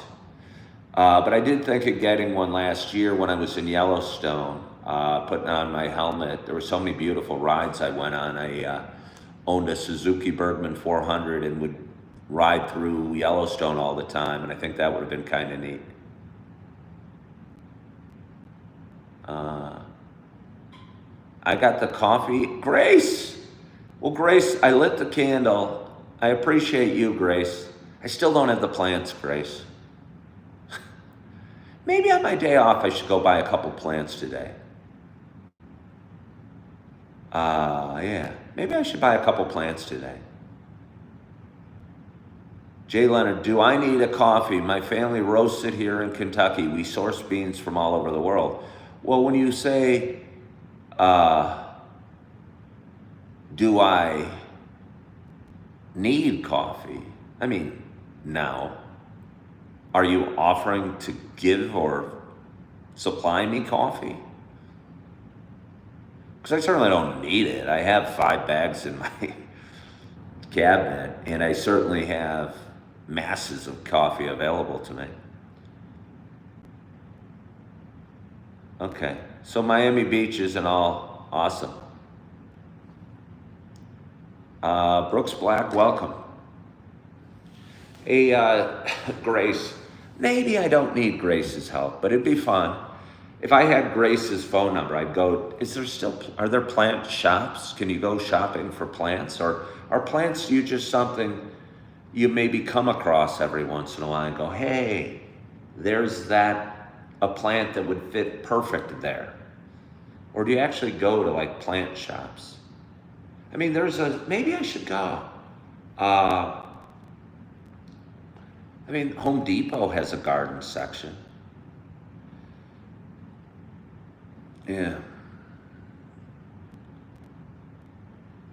But I did think of getting one last year when I was in Yellowstone, putting on my helmet. There were so many beautiful rides I went on. I owned a Suzuki Bergman 400 and would ride through Yellowstone all the time, and I think that would have been kind of neat. I got the coffee. Grace! Well, Grace, I lit the candle. I appreciate you, Grace. I still don't have the plants, Grace. Maybe on my day off, I should go buy a couple plants today. Yeah, maybe I should buy a couple plants today. Jay Leonard, do I need a coffee? My family roasts it here in Kentucky. We source beans from all over the world. Well, when you say, do I need coffee? I mean, now. Are you offering to give or supply me coffee? Because I certainly don't need it. I have 5 bags in my cabinet, and I certainly have masses of coffee available to me. Okay, so Miami Beach isn't all awesome. Brooks Black, welcome. Hey, Grace, maybe I don't need Grace's help, but it'd be fun. If I had Grace's phone number, I'd go, are there plant shops? Can you go shopping for plants? Or are plants you just something you maybe come across every once in a while and go, hey, there's a plant that would fit perfect there? Or do you actually go to like plant shops? I mean, maybe I should go. I mean, Home Depot has a garden section. Yeah.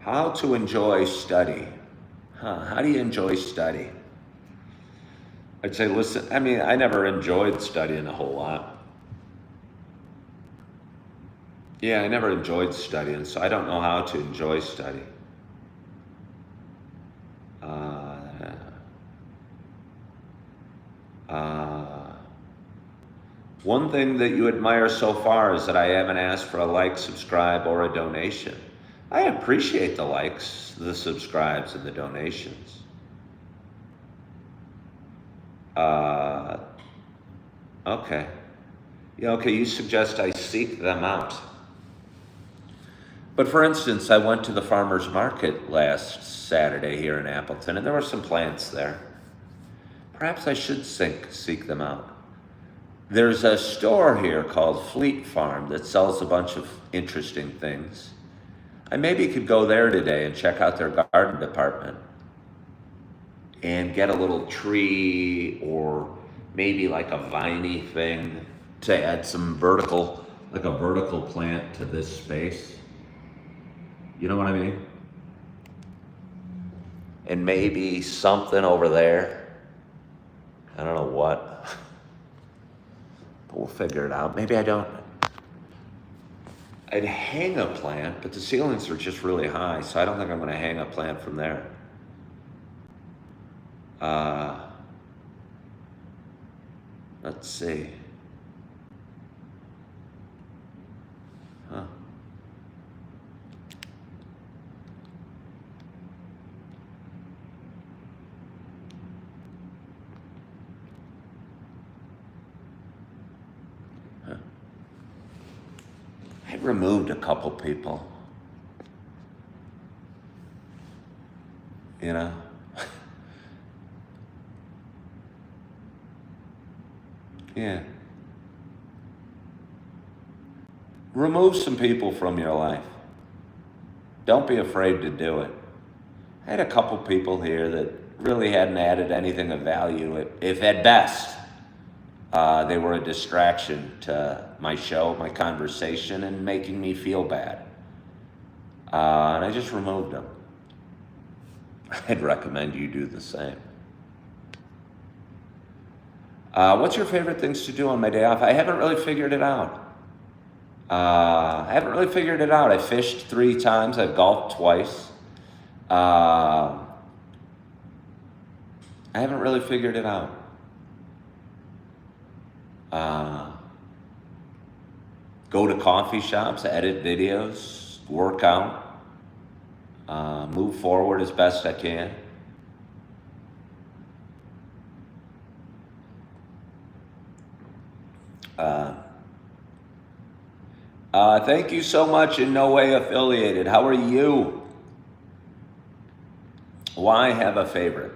How to enjoy study. How do you enjoy study? I'd say, listen, I mean, I never enjoyed studying a whole lot. Yeah, I never enjoyed studying, so I don't know how to enjoy study. Uh, uh, One thing that you admire so far is that I haven't asked for a like, subscribe, or a donation. I appreciate the likes, the subscribes, and the donations. Uh, okay. Yeah, okay, you suggest I seek them out. But for instance, I went to the farmer's market last Saturday here in Appleton, and there were some plants there. Perhaps I should seek them out. There's a store here called Fleet Farm that sells a bunch of interesting things. I maybe could go there today and check out their garden department and get a little tree or maybe like a viney thing to add some vertical, like a vertical plant to this space. You know what I mean? And maybe something over there. I don't know what. But we'll figure it out. Maybe I don't. I'd hang a plant, but the ceilings are just really high, so I don't think I'm going to hang a plant from there. Let's see. Huh. I removed a couple people. You know? Yeah. Remove some people from your life. Don't be afraid to do it. I had a couple people here that really hadn't added anything of value. If at best, they were a distraction to my show, my conversation, and making me feel bad. And I just removed them. I'd recommend you do the same. What's your favorite things to do on my day off? I haven't really figured it out. I fished 3 times. I've golfed twice. I haven't really figured it out. Go to coffee shops, edit videos, work out, move forward as best I can. Thank you so much. In no way affiliated. How are you? Why have a favorite?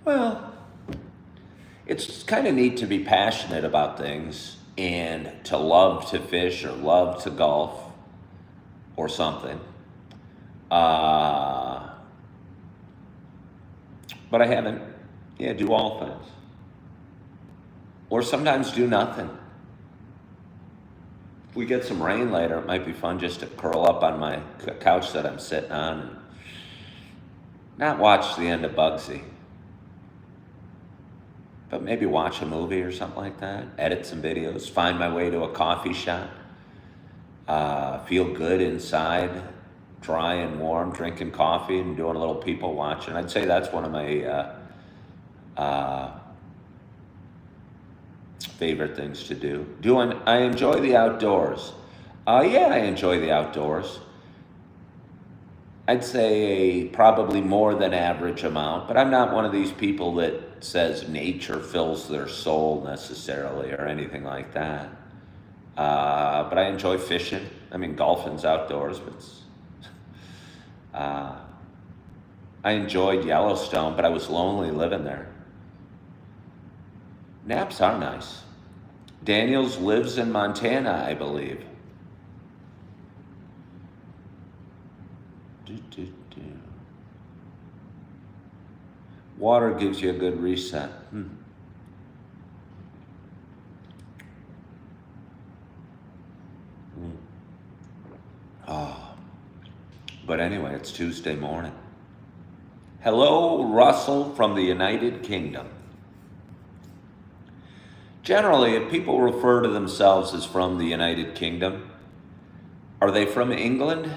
Well, it's kind of neat to be passionate about things and to love to fish or love to golf or something. But I haven't. Yeah, do all things. Or sometimes do nothing. If we get some rain later, it might be fun just to curl up on my couch that I'm sitting on and not watch the end of Bugsy. But maybe watch a movie or something like that, edit some videos, find my way to a coffee shop, feel good inside, dry and warm, drinking coffee and doing a little people watching. I'd say that's one of my favorite things to do. I enjoy the outdoors. Yeah, I enjoy the outdoors. I'd say probably more than average amount, but I'm not one of these people that says nature fills their soul necessarily or anything like that. But I enjoy fishing. I mean, golfing's outdoors, but I enjoyed Yellowstone, but I was lonely living there. Naps are nice. Daniels lives in Montana, I believe. Water gives you a good reset. Oh. But anyway, it's Tuesday morning. Hello, Russell from the United Kingdom. Generally, if people refer to themselves as from the United Kingdom, Are they from England?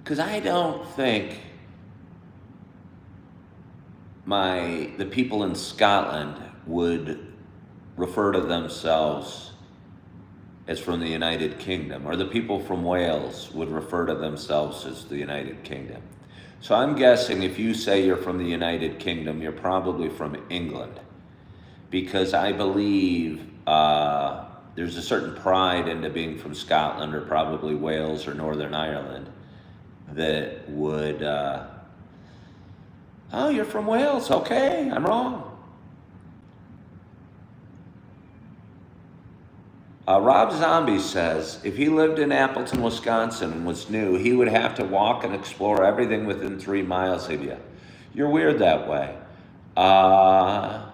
Because I don't think the people in Scotland would refer to themselves as from the United Kingdom, or the people from Wales would refer to themselves as the United Kingdom. So I'm guessing if you say you're from the United Kingdom, you're probably from England, because I believe there's a certain pride into being from Scotland or probably Wales or Northern Ireland that would, oh, you're from Wales, okay, I'm wrong. Rob Zombie says, if he lived in Appleton, Wisconsin and was new, he would have to walk and explore everything within 3 miles of you. You're weird that way. Well,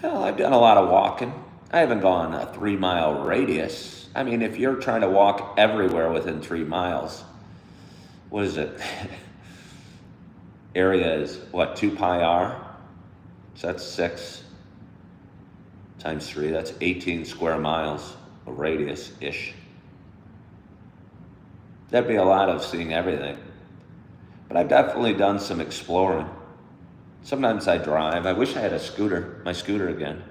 I've done a lot of walking. I haven't gone a 3 mile radius. I mean, if you're trying to walk everywhere within 3 miles, what is it? Area is what, 2 pi r? So that's 6 times 3, that's 18 square miles of radius-ish. That'd be a lot of seeing everything. But I've definitely done some exploring. Sometimes I drive. I wish I had my scooter again.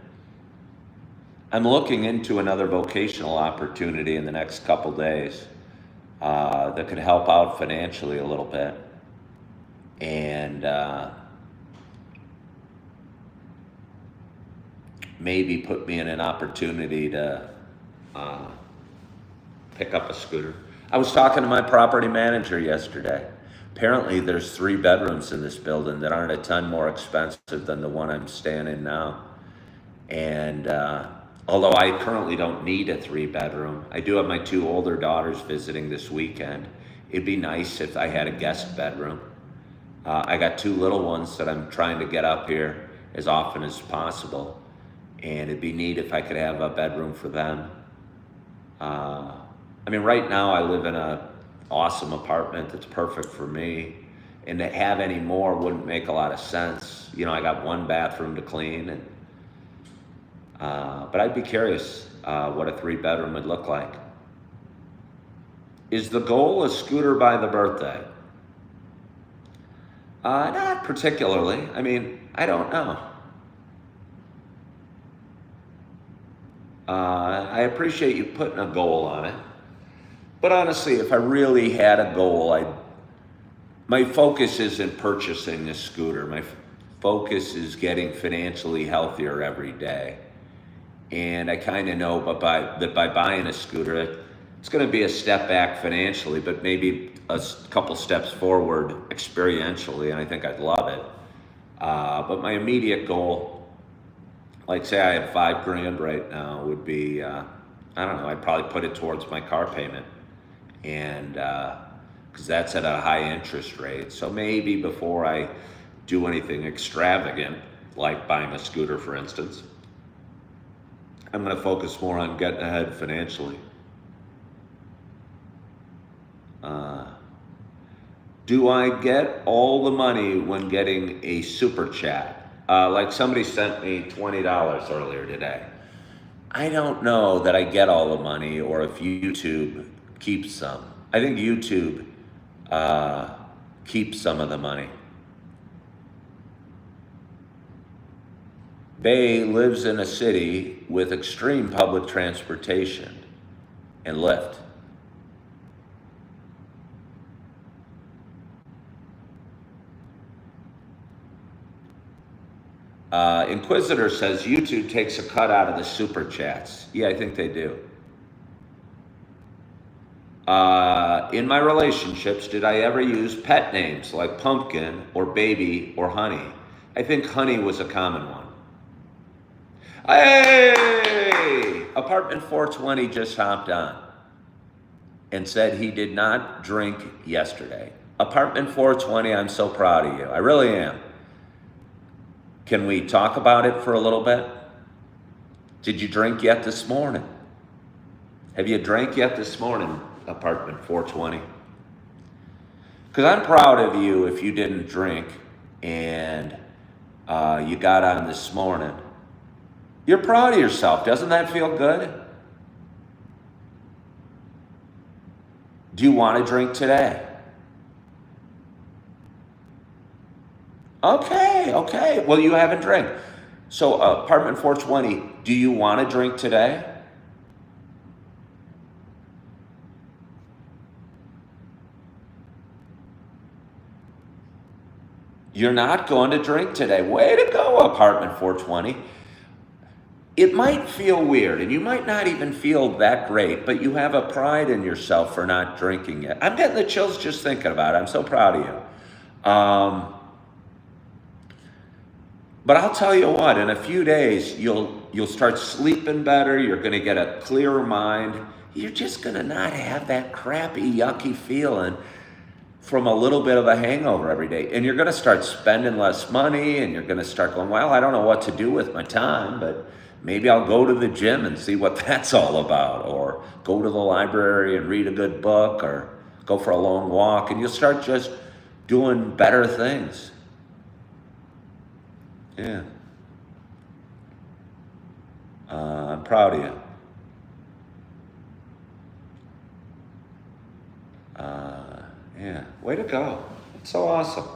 I'm looking into another vocational opportunity in the next couple days that could help out financially a little bit. And maybe put me in an opportunity to pick up a scooter. I was talking to my property manager yesterday. Apparently there's 3 bedrooms in this building that aren't a ton more expensive than the one I'm staying in now. And although I currently don't need a 3-bedroom, I do have my 2 older daughters visiting this weekend. It'd be nice if I had a guest bedroom. I got 2 little ones that I'm trying to get up here as often as possible. And it'd be neat if I could have a bedroom for them. I mean, right now I live in an awesome apartment that's perfect for me. And to have any more wouldn't make a lot of sense. You know, I got 1 bathroom to clean. And but I'd be curious what a 3-bedroom would look like. Is the goal a scooter by the birthday? Not particularly. I mean, I don't know. I appreciate you putting a goal on it. But honestly, if I really had a goal, my focus isn't purchasing a scooter. My focus is getting financially healthier every day. And I kind of know that by buying a scooter, it's going to be a step back financially, but maybe a couple steps forward experientially, and I think I'd love it. But my immediate goal, like say I had $5,000 right now, would be, I don't know, I'd probably put it towards my car payment. And, cause that's at a high interest rate. So maybe before I do anything extravagant, like buying a scooter, for instance, I'm gonna focus more on getting ahead financially. Do I get all the money when getting a super chat? Like somebody sent me $20 earlier today. I don't know that I get all the money or if YouTube keeps some. I think YouTube keeps some of the money. Bay lives in a city with extreme public transportation and Lyft. Inquisitor says YouTube takes a cut out of the super chats. Yeah, I think they do. In my relationships, did I ever use pet names like Pumpkin or Baby or Honey? I think Honey was a common one. Hey! Apartment 420 just hopped on and said he did not drink yesterday. Apartment 420, I'm so proud of you. I really am. Can we talk about it for a little bit? Did you drink yet this morning? Have you drank yet this morning, Apartment 420? Because I'm proud of you if you didn't drink and you got on this morning. You're proud of yourself. Doesn't that feel good? Do you want to drink today? Okay, okay. Well, you haven't drank. So, apartment 420, do you want to drink today? You're not going to drink today. Way to go, apartment 420. It might feel weird and you might not even feel that great, but you have a pride in yourself for not drinking yet. I'm getting the chills just thinking about it. I'm so proud of you. But I'll tell you what, in a few days, you'll start sleeping better. You're going to get a clearer mind. You're just going to not have that crappy, yucky feeling from a little bit of a hangover every day. And you're going to start spending less money, and you're going to start going, well, I don't know what to do with my time, but maybe I'll go to the gym and see what that's all about, or go to the library and read a good book, or go for a long walk, and you'll start just doing better things. Yeah. I'm proud of you. Yeah, way to go. It's so awesome.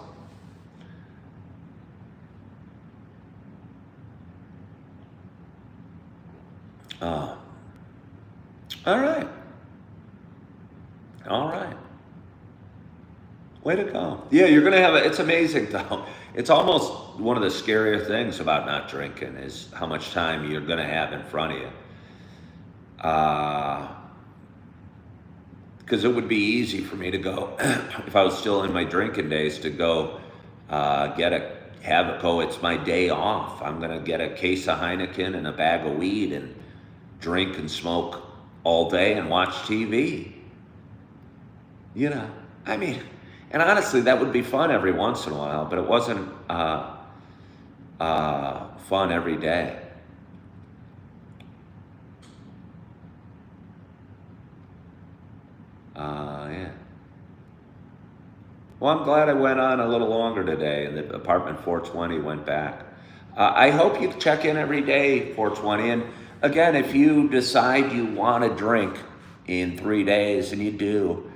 Uh, all right. All right. Way to go. Yeah, you're going to have it's amazing though. It's almost one of the scarier things about not drinking is how much time you're going to have in front of you. Because it would be easy for me to go, if I was still in my drinking days, to go it's my day off. I'm going to get a case of Heineken and a bag of weed and drink and smoke all day and watch TV. You know, I mean, and honestly, that would be fun every once in a while, but it wasn't fun every day. Yeah. Well, I'm glad I went on a little longer today, and the apartment 420 went back. I hope you check in every day, 420. And again, if you decide you want to drink in 3 days, and you do,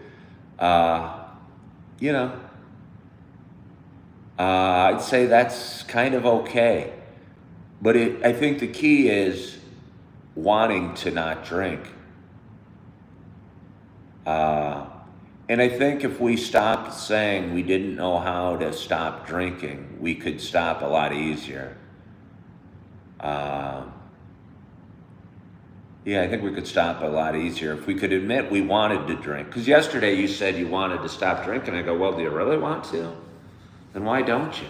you know, I'd say that's kind of okay. But I think the key is wanting to not drink. And I think if we stopped saying we didn't know how to stop drinking, we could stop a lot easier. Yeah, I think we could stop a lot easier if we could admit we wanted to drink. Because yesterday you said you wanted to stop drinking. I go, well, do you really want to? Then why don't you?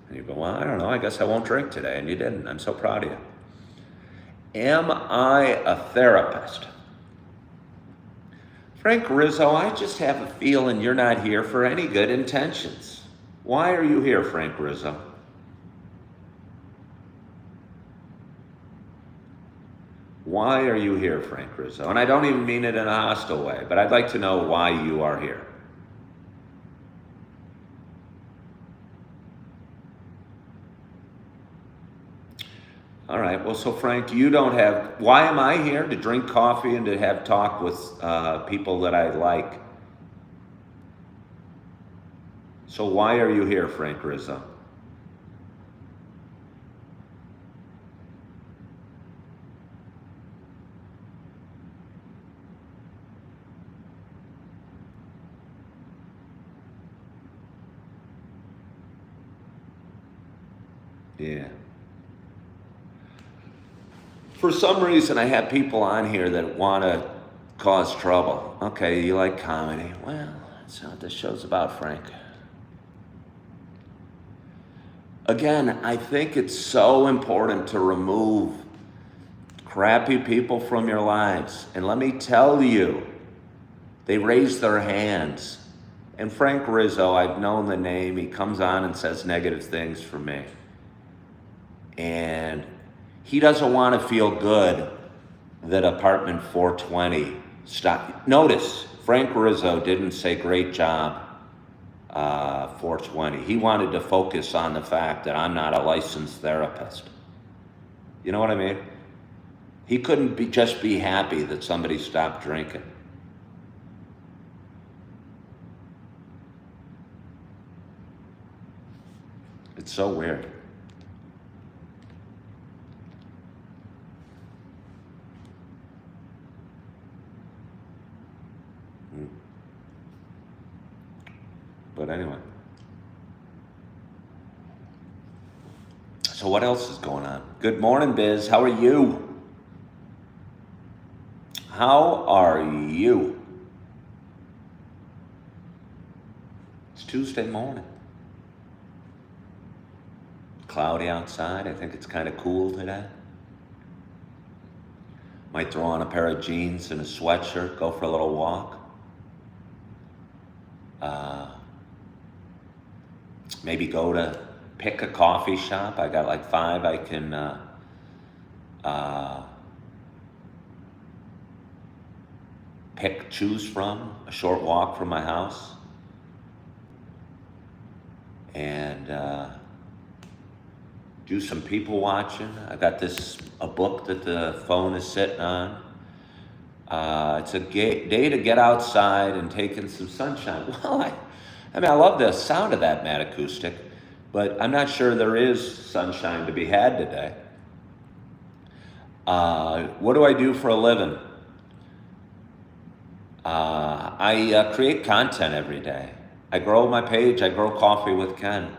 And you go, well, I don't know. I guess I won't drink today. And you didn't. I'm so proud of you. Am I a therapist? Frank Rizzo, I just have a feeling you're not here for any good intentions. Why are you here, Frank Rizzo? Why are you here, Frank Rizzo? And I don't even mean it in a hostile way, but I'd like to know why you are here. All right, well, so Frank, why am I here? To drink coffee and to have talk with people that I like. So why are you here, Frank Rizzo? Yeah. For some reason, I have people on here that want to cause trouble. Okay, you like comedy. Well, that's not what this show's about, Frank. Again, I think it's so important to remove crappy people from your lives. And let me tell you, they raise their hands. And Frank Rizzo, I've known the name. He comes on and says negative things for me. And he doesn't want to feel good that apartment 420 stopped. Notice, Frank Rizzo didn't say great job, 420. He wanted to focus on the fact that I'm not a licensed therapist. You know what I mean? He couldn't just be happy that somebody stopped drinking. It's so weird. But anyway. So what else is going on? Good morning, Biz. How are you? How are you? It's Tuesday morning. Cloudy outside. I think it's kind of cool today. Might throw on a pair of jeans and a sweatshirt, go for a little walk. Maybe go to pick a coffee shop. I got like 5 I can choose from, a short walk from my house. And do some people watching. I got a book that the phone is sitting on. It's a day to get outside and take in some sunshine. Well, I mean, I love the sound of that Mad Acoustic, but I'm not sure there is sunshine to be had today. What do I do for a living? I create content every day. I grow my page. I grow Coffee with Ken.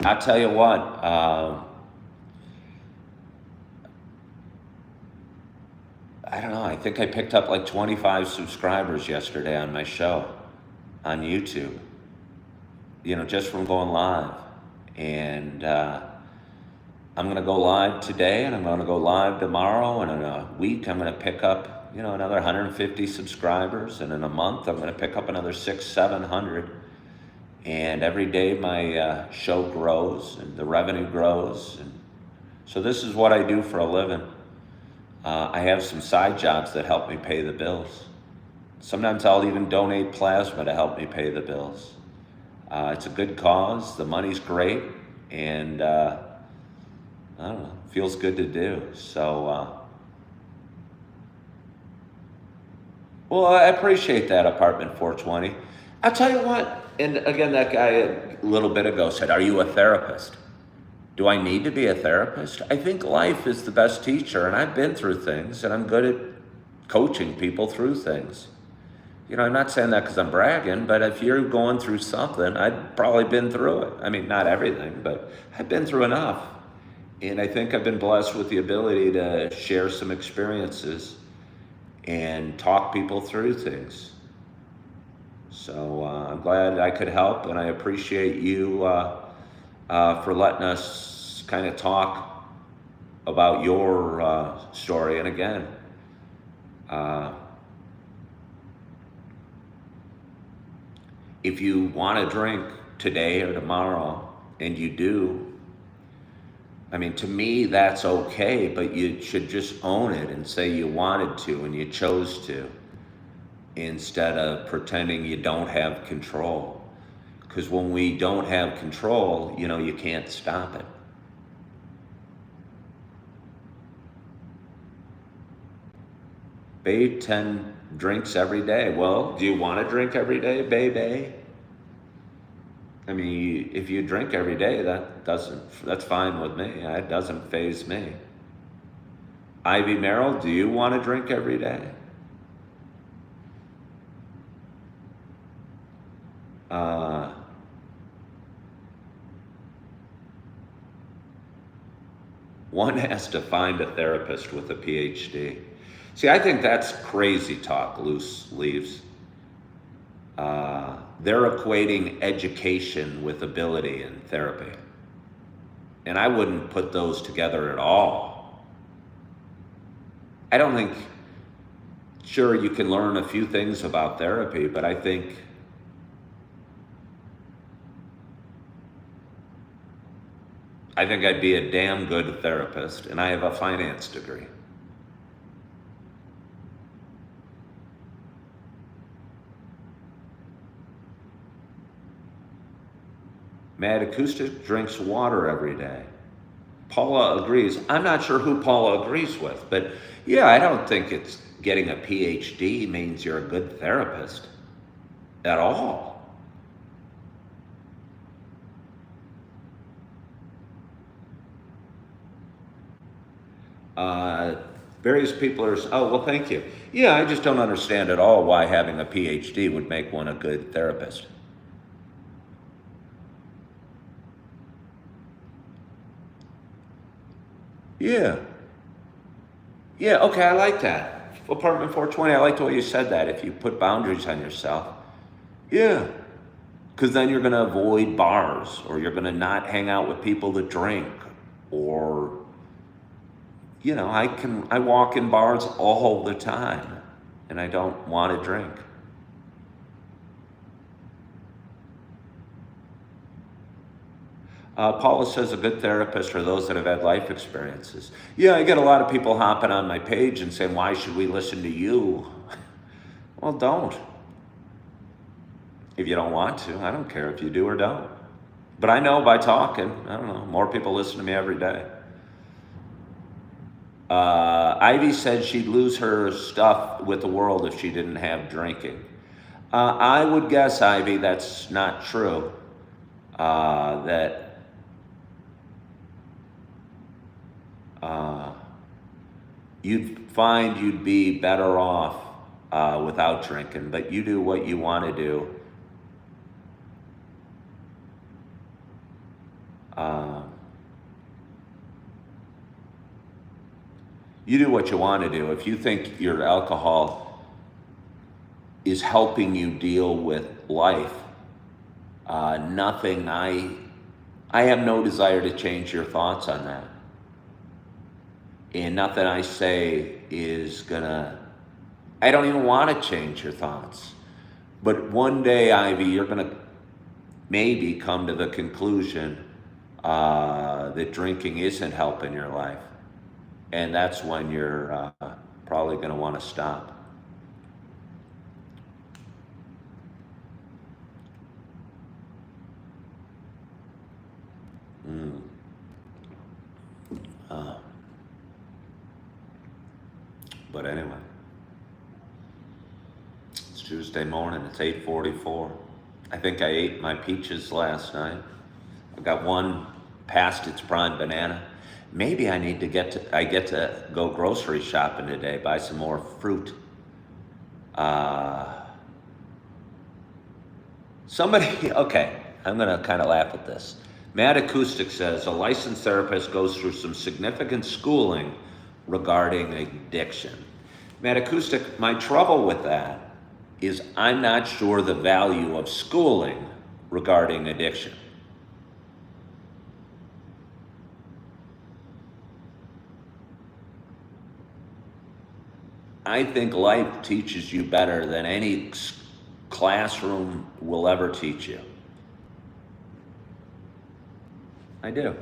I'll tell you what. I don't know. I think I picked up like 25 subscribers yesterday on my show on YouTube. You know, just from going live. And I'm going to go live today, and I'm going to go live tomorrow, and in a week I'm going to pick up, you know, another 150 subscribers, and in a month I'm going to pick up another 600-700. And every day my show grows and the revenue grows. And so this is what I do for a living. I have some side jobs that help me pay the bills. Sometimes I'll even donate plasma to help me pay the bills. It's a good cause, the money's great, and I don't know, feels good to do. So, well, I appreciate that, Apartment 420. I'll tell you what, and again, that guy a little bit ago said, are you a therapist? Do I need to be a therapist? I think life is the best teacher, and I've been through things, and I'm good at coaching people through things. You know, I'm not saying that because I'm bragging, but if you're going through something, I've probably been through it. I mean, not everything, but I've been through enough. And I think I've been blessed with the ability to share some experiences and talk people through things. So I'm glad I could help, and I appreciate you for letting us kind of talk about your story. And again, if you want to drink today or tomorrow, and you do, I mean, to me, that's okay, but you should just own it and say you wanted to and you chose to, instead of pretending you don't have control. Because when we don't have control, you know, you can't stop it. Babe, 10 drinks every day. Well, do you want to drink every day, baby? I mean, if you drink every day, that's fine with me. It doesn't faze me. Ivy Merrill, do you want to drink every day? One has to find a therapist with a PhD. See, I think that's crazy talk, loose leaves. They're equating education with ability in therapy. And I wouldn't put those together at all. I don't think, sure, you can learn a few things about therapy, but I think I'd be a damn good therapist, and I have a finance degree. Mad Acoustic drinks water every day. Paula agrees. I'm not sure who Paula agrees with, but yeah, I don't think it's getting a PhD means you're a good therapist at all. Various people are, oh, well, thank you. Yeah, I just don't understand at all why having a PhD would make one a good therapist. Yeah. Yeah, okay, I like that. Apartment 420, I like the way you said that. If you put boundaries on yourself. Yeah. Because then you're going to avoid bars, or you're going to not hang out with people that drink, or, I walk in bars all the time and I don't want to drink. Paula says a good therapist are those that have had life experiences. Yeah, I get a lot of people hopping on my page and saying, why should we listen to you? Well, don't. If you don't want to, I don't care if you do or don't. But I know by talking, I don't know, more people listen to me every day. Ivy said she'd lose her stuff with the world if she didn't have drinking. I would guess, Ivy, that's not true. That you'd find you'd be better off without drinking, but you do what you want to do. You do what you want to do. If you think your alcohol is helping you deal with life, nothing, I have no desire to change your thoughts on that. And nothing I say is I don't even want to change your thoughts. But one day, Ivy, you're gonna maybe come to the conclusion that drinking isn't helping your life. And that's when you're probably gonna want to stop. But anyway, it's Tuesday morning, it's 8:44. I think I ate my peaches last night. I got one past its prime banana. Maybe I get to go grocery shopping today, buy some more fruit. Okay, I'm gonna kind of laugh at this. Matt Acoustic says, a licensed therapist goes through some significant schooling regarding addiction. Matt Acoustic, my trouble with that is I'm not sure the value of schooling regarding addiction. I think life teaches you better than any classroom will ever teach you. I do.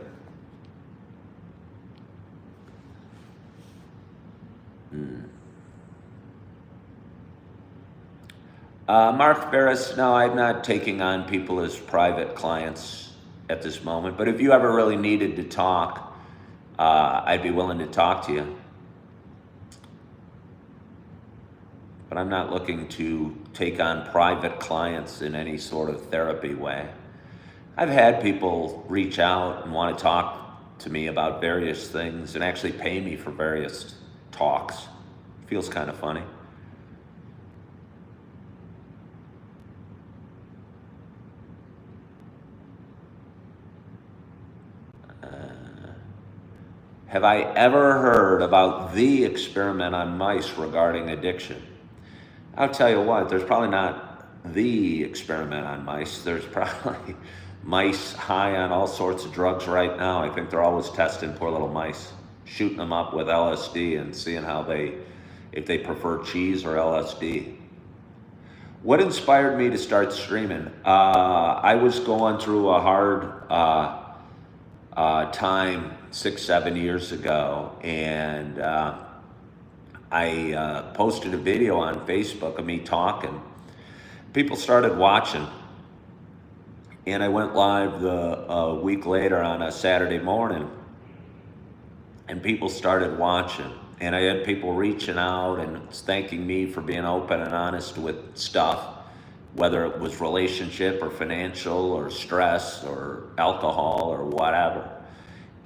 Mark Ferris, no, I'm not taking on people as private clients at this moment, but if you ever really needed to talk, I'd be willing to talk to you. But I'm not looking to take on private clients in any sort of therapy way. I've had people reach out and want to talk to me about various things and actually pay me for various talks. Feels kind of funny. Have I ever heard about the experiment on mice regarding addiction? I'll tell you what, there's probably not the experiment on mice. There's probably mice high on all sorts of drugs right now. I think they're always testing poor little mice, shooting them up with LSD and seeing if they prefer cheese or LSD. What inspired me to start streaming? I was going through a hard time 6-7 years ago, and I posted a video on Facebook of me talking. People started watching, and I went live a week later on a Saturday morning, and people started watching, and I had people reaching out and thanking me for being open and honest with stuff, whether it was relationship or financial or stress or alcohol or whatever.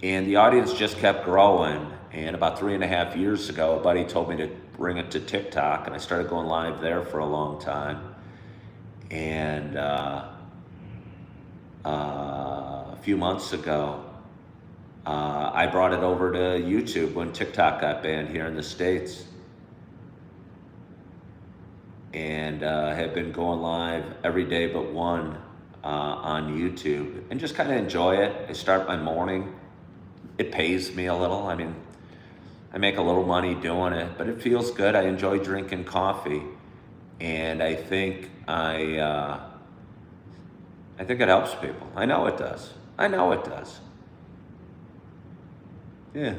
And the audience just kept growing, And about 3.5 years ago, a buddy told me to bring it to TikTok, and I started going live there for a long time. And a few months ago, I brought it over to YouTube when TikTok got banned here in the States. And have been going live every day but one on YouTube, and just kind of enjoy it. I start my morning. It pays me a little. I mean, I make a little money doing it, but it feels good. I enjoy drinking coffee, and I think it helps people. I know it does. I know it does. Yeah.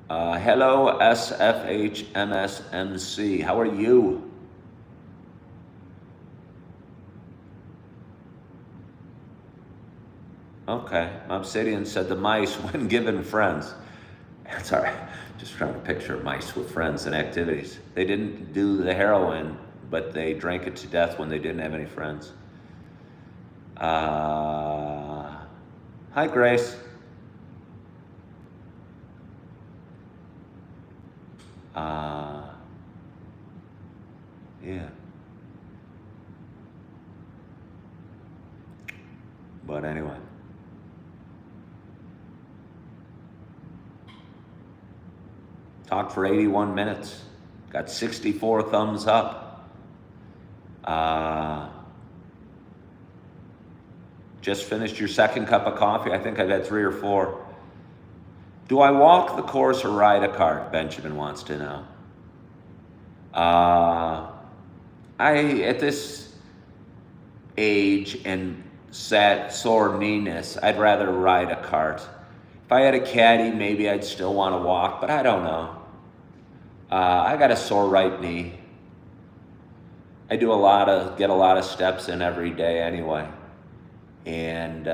Hello, SFHMSMC. How are you? Okay. Obsidian said the mice when given friends. That's all right. Just trying to picture mice with friends and activities. They didn't do the heroin, but they drank it to death when they didn't have any friends. Hi, Grace. Yeah. But anyway. Talked for 81 minutes. Got 64 thumbs up. Just finished your second cup of coffee. I think I've had 3 or 4. Do I walk the course or ride a cart? Benjamin wants to know. At this age and sore knees, I'd rather ride a cart. If I had a caddy, maybe I'd still want to walk, but I don't know. I got a sore right knee. I get a lot of steps in every day anyway. And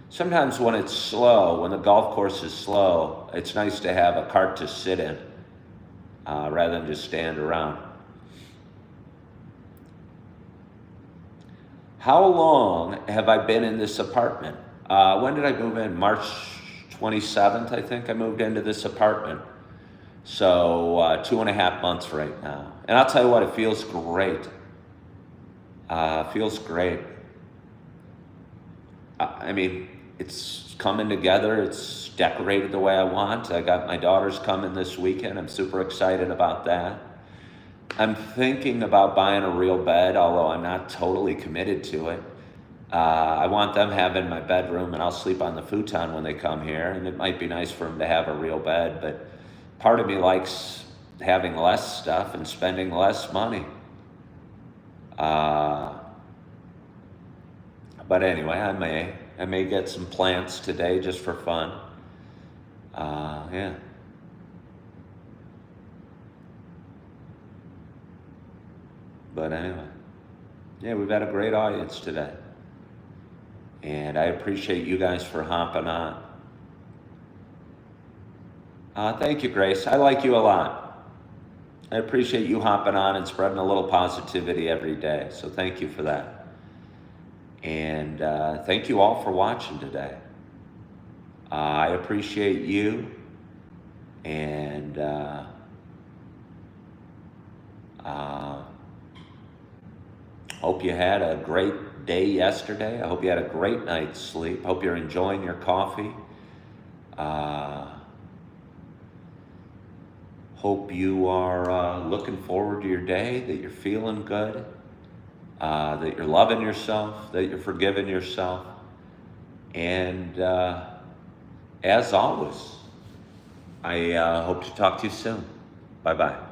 sometimes when it's slow, when the golf course is slow, it's nice to have a cart to sit in rather than just stand around. How long have I been in this apartment? When did I move in? March 27th, I think I moved into this apartment. So 2.5 months right now. And I'll tell you what, it feels great. Feels great. I mean, it's coming together. It's decorated the way I want. I got my daughters coming this weekend. I'm super excited about that. I'm thinking about buying a real bed, although I'm not totally committed to it. I want them having my bedroom, and I'll sleep on the futon when they come here, and it might be nice for them to have a real bed, but part of me likes having less stuff and spending less money. But anyway, I may get some plants today just for fun. Yeah. But anyway, yeah, we've had a great audience today. And I appreciate you guys for hopping on. Thank you, Grace. I like you a lot. I appreciate you hopping on and spreading a little positivity every day. So thank you for that. And thank you all for watching today. I appreciate you. And hope you had a great day yesterday. I hope you had a great night's sleep. Hope you're enjoying your coffee. Hope you are looking forward to your day, that you're feeling good, that you're loving yourself, that you're forgiving yourself. And as always, I hope to talk to you soon. Bye-bye.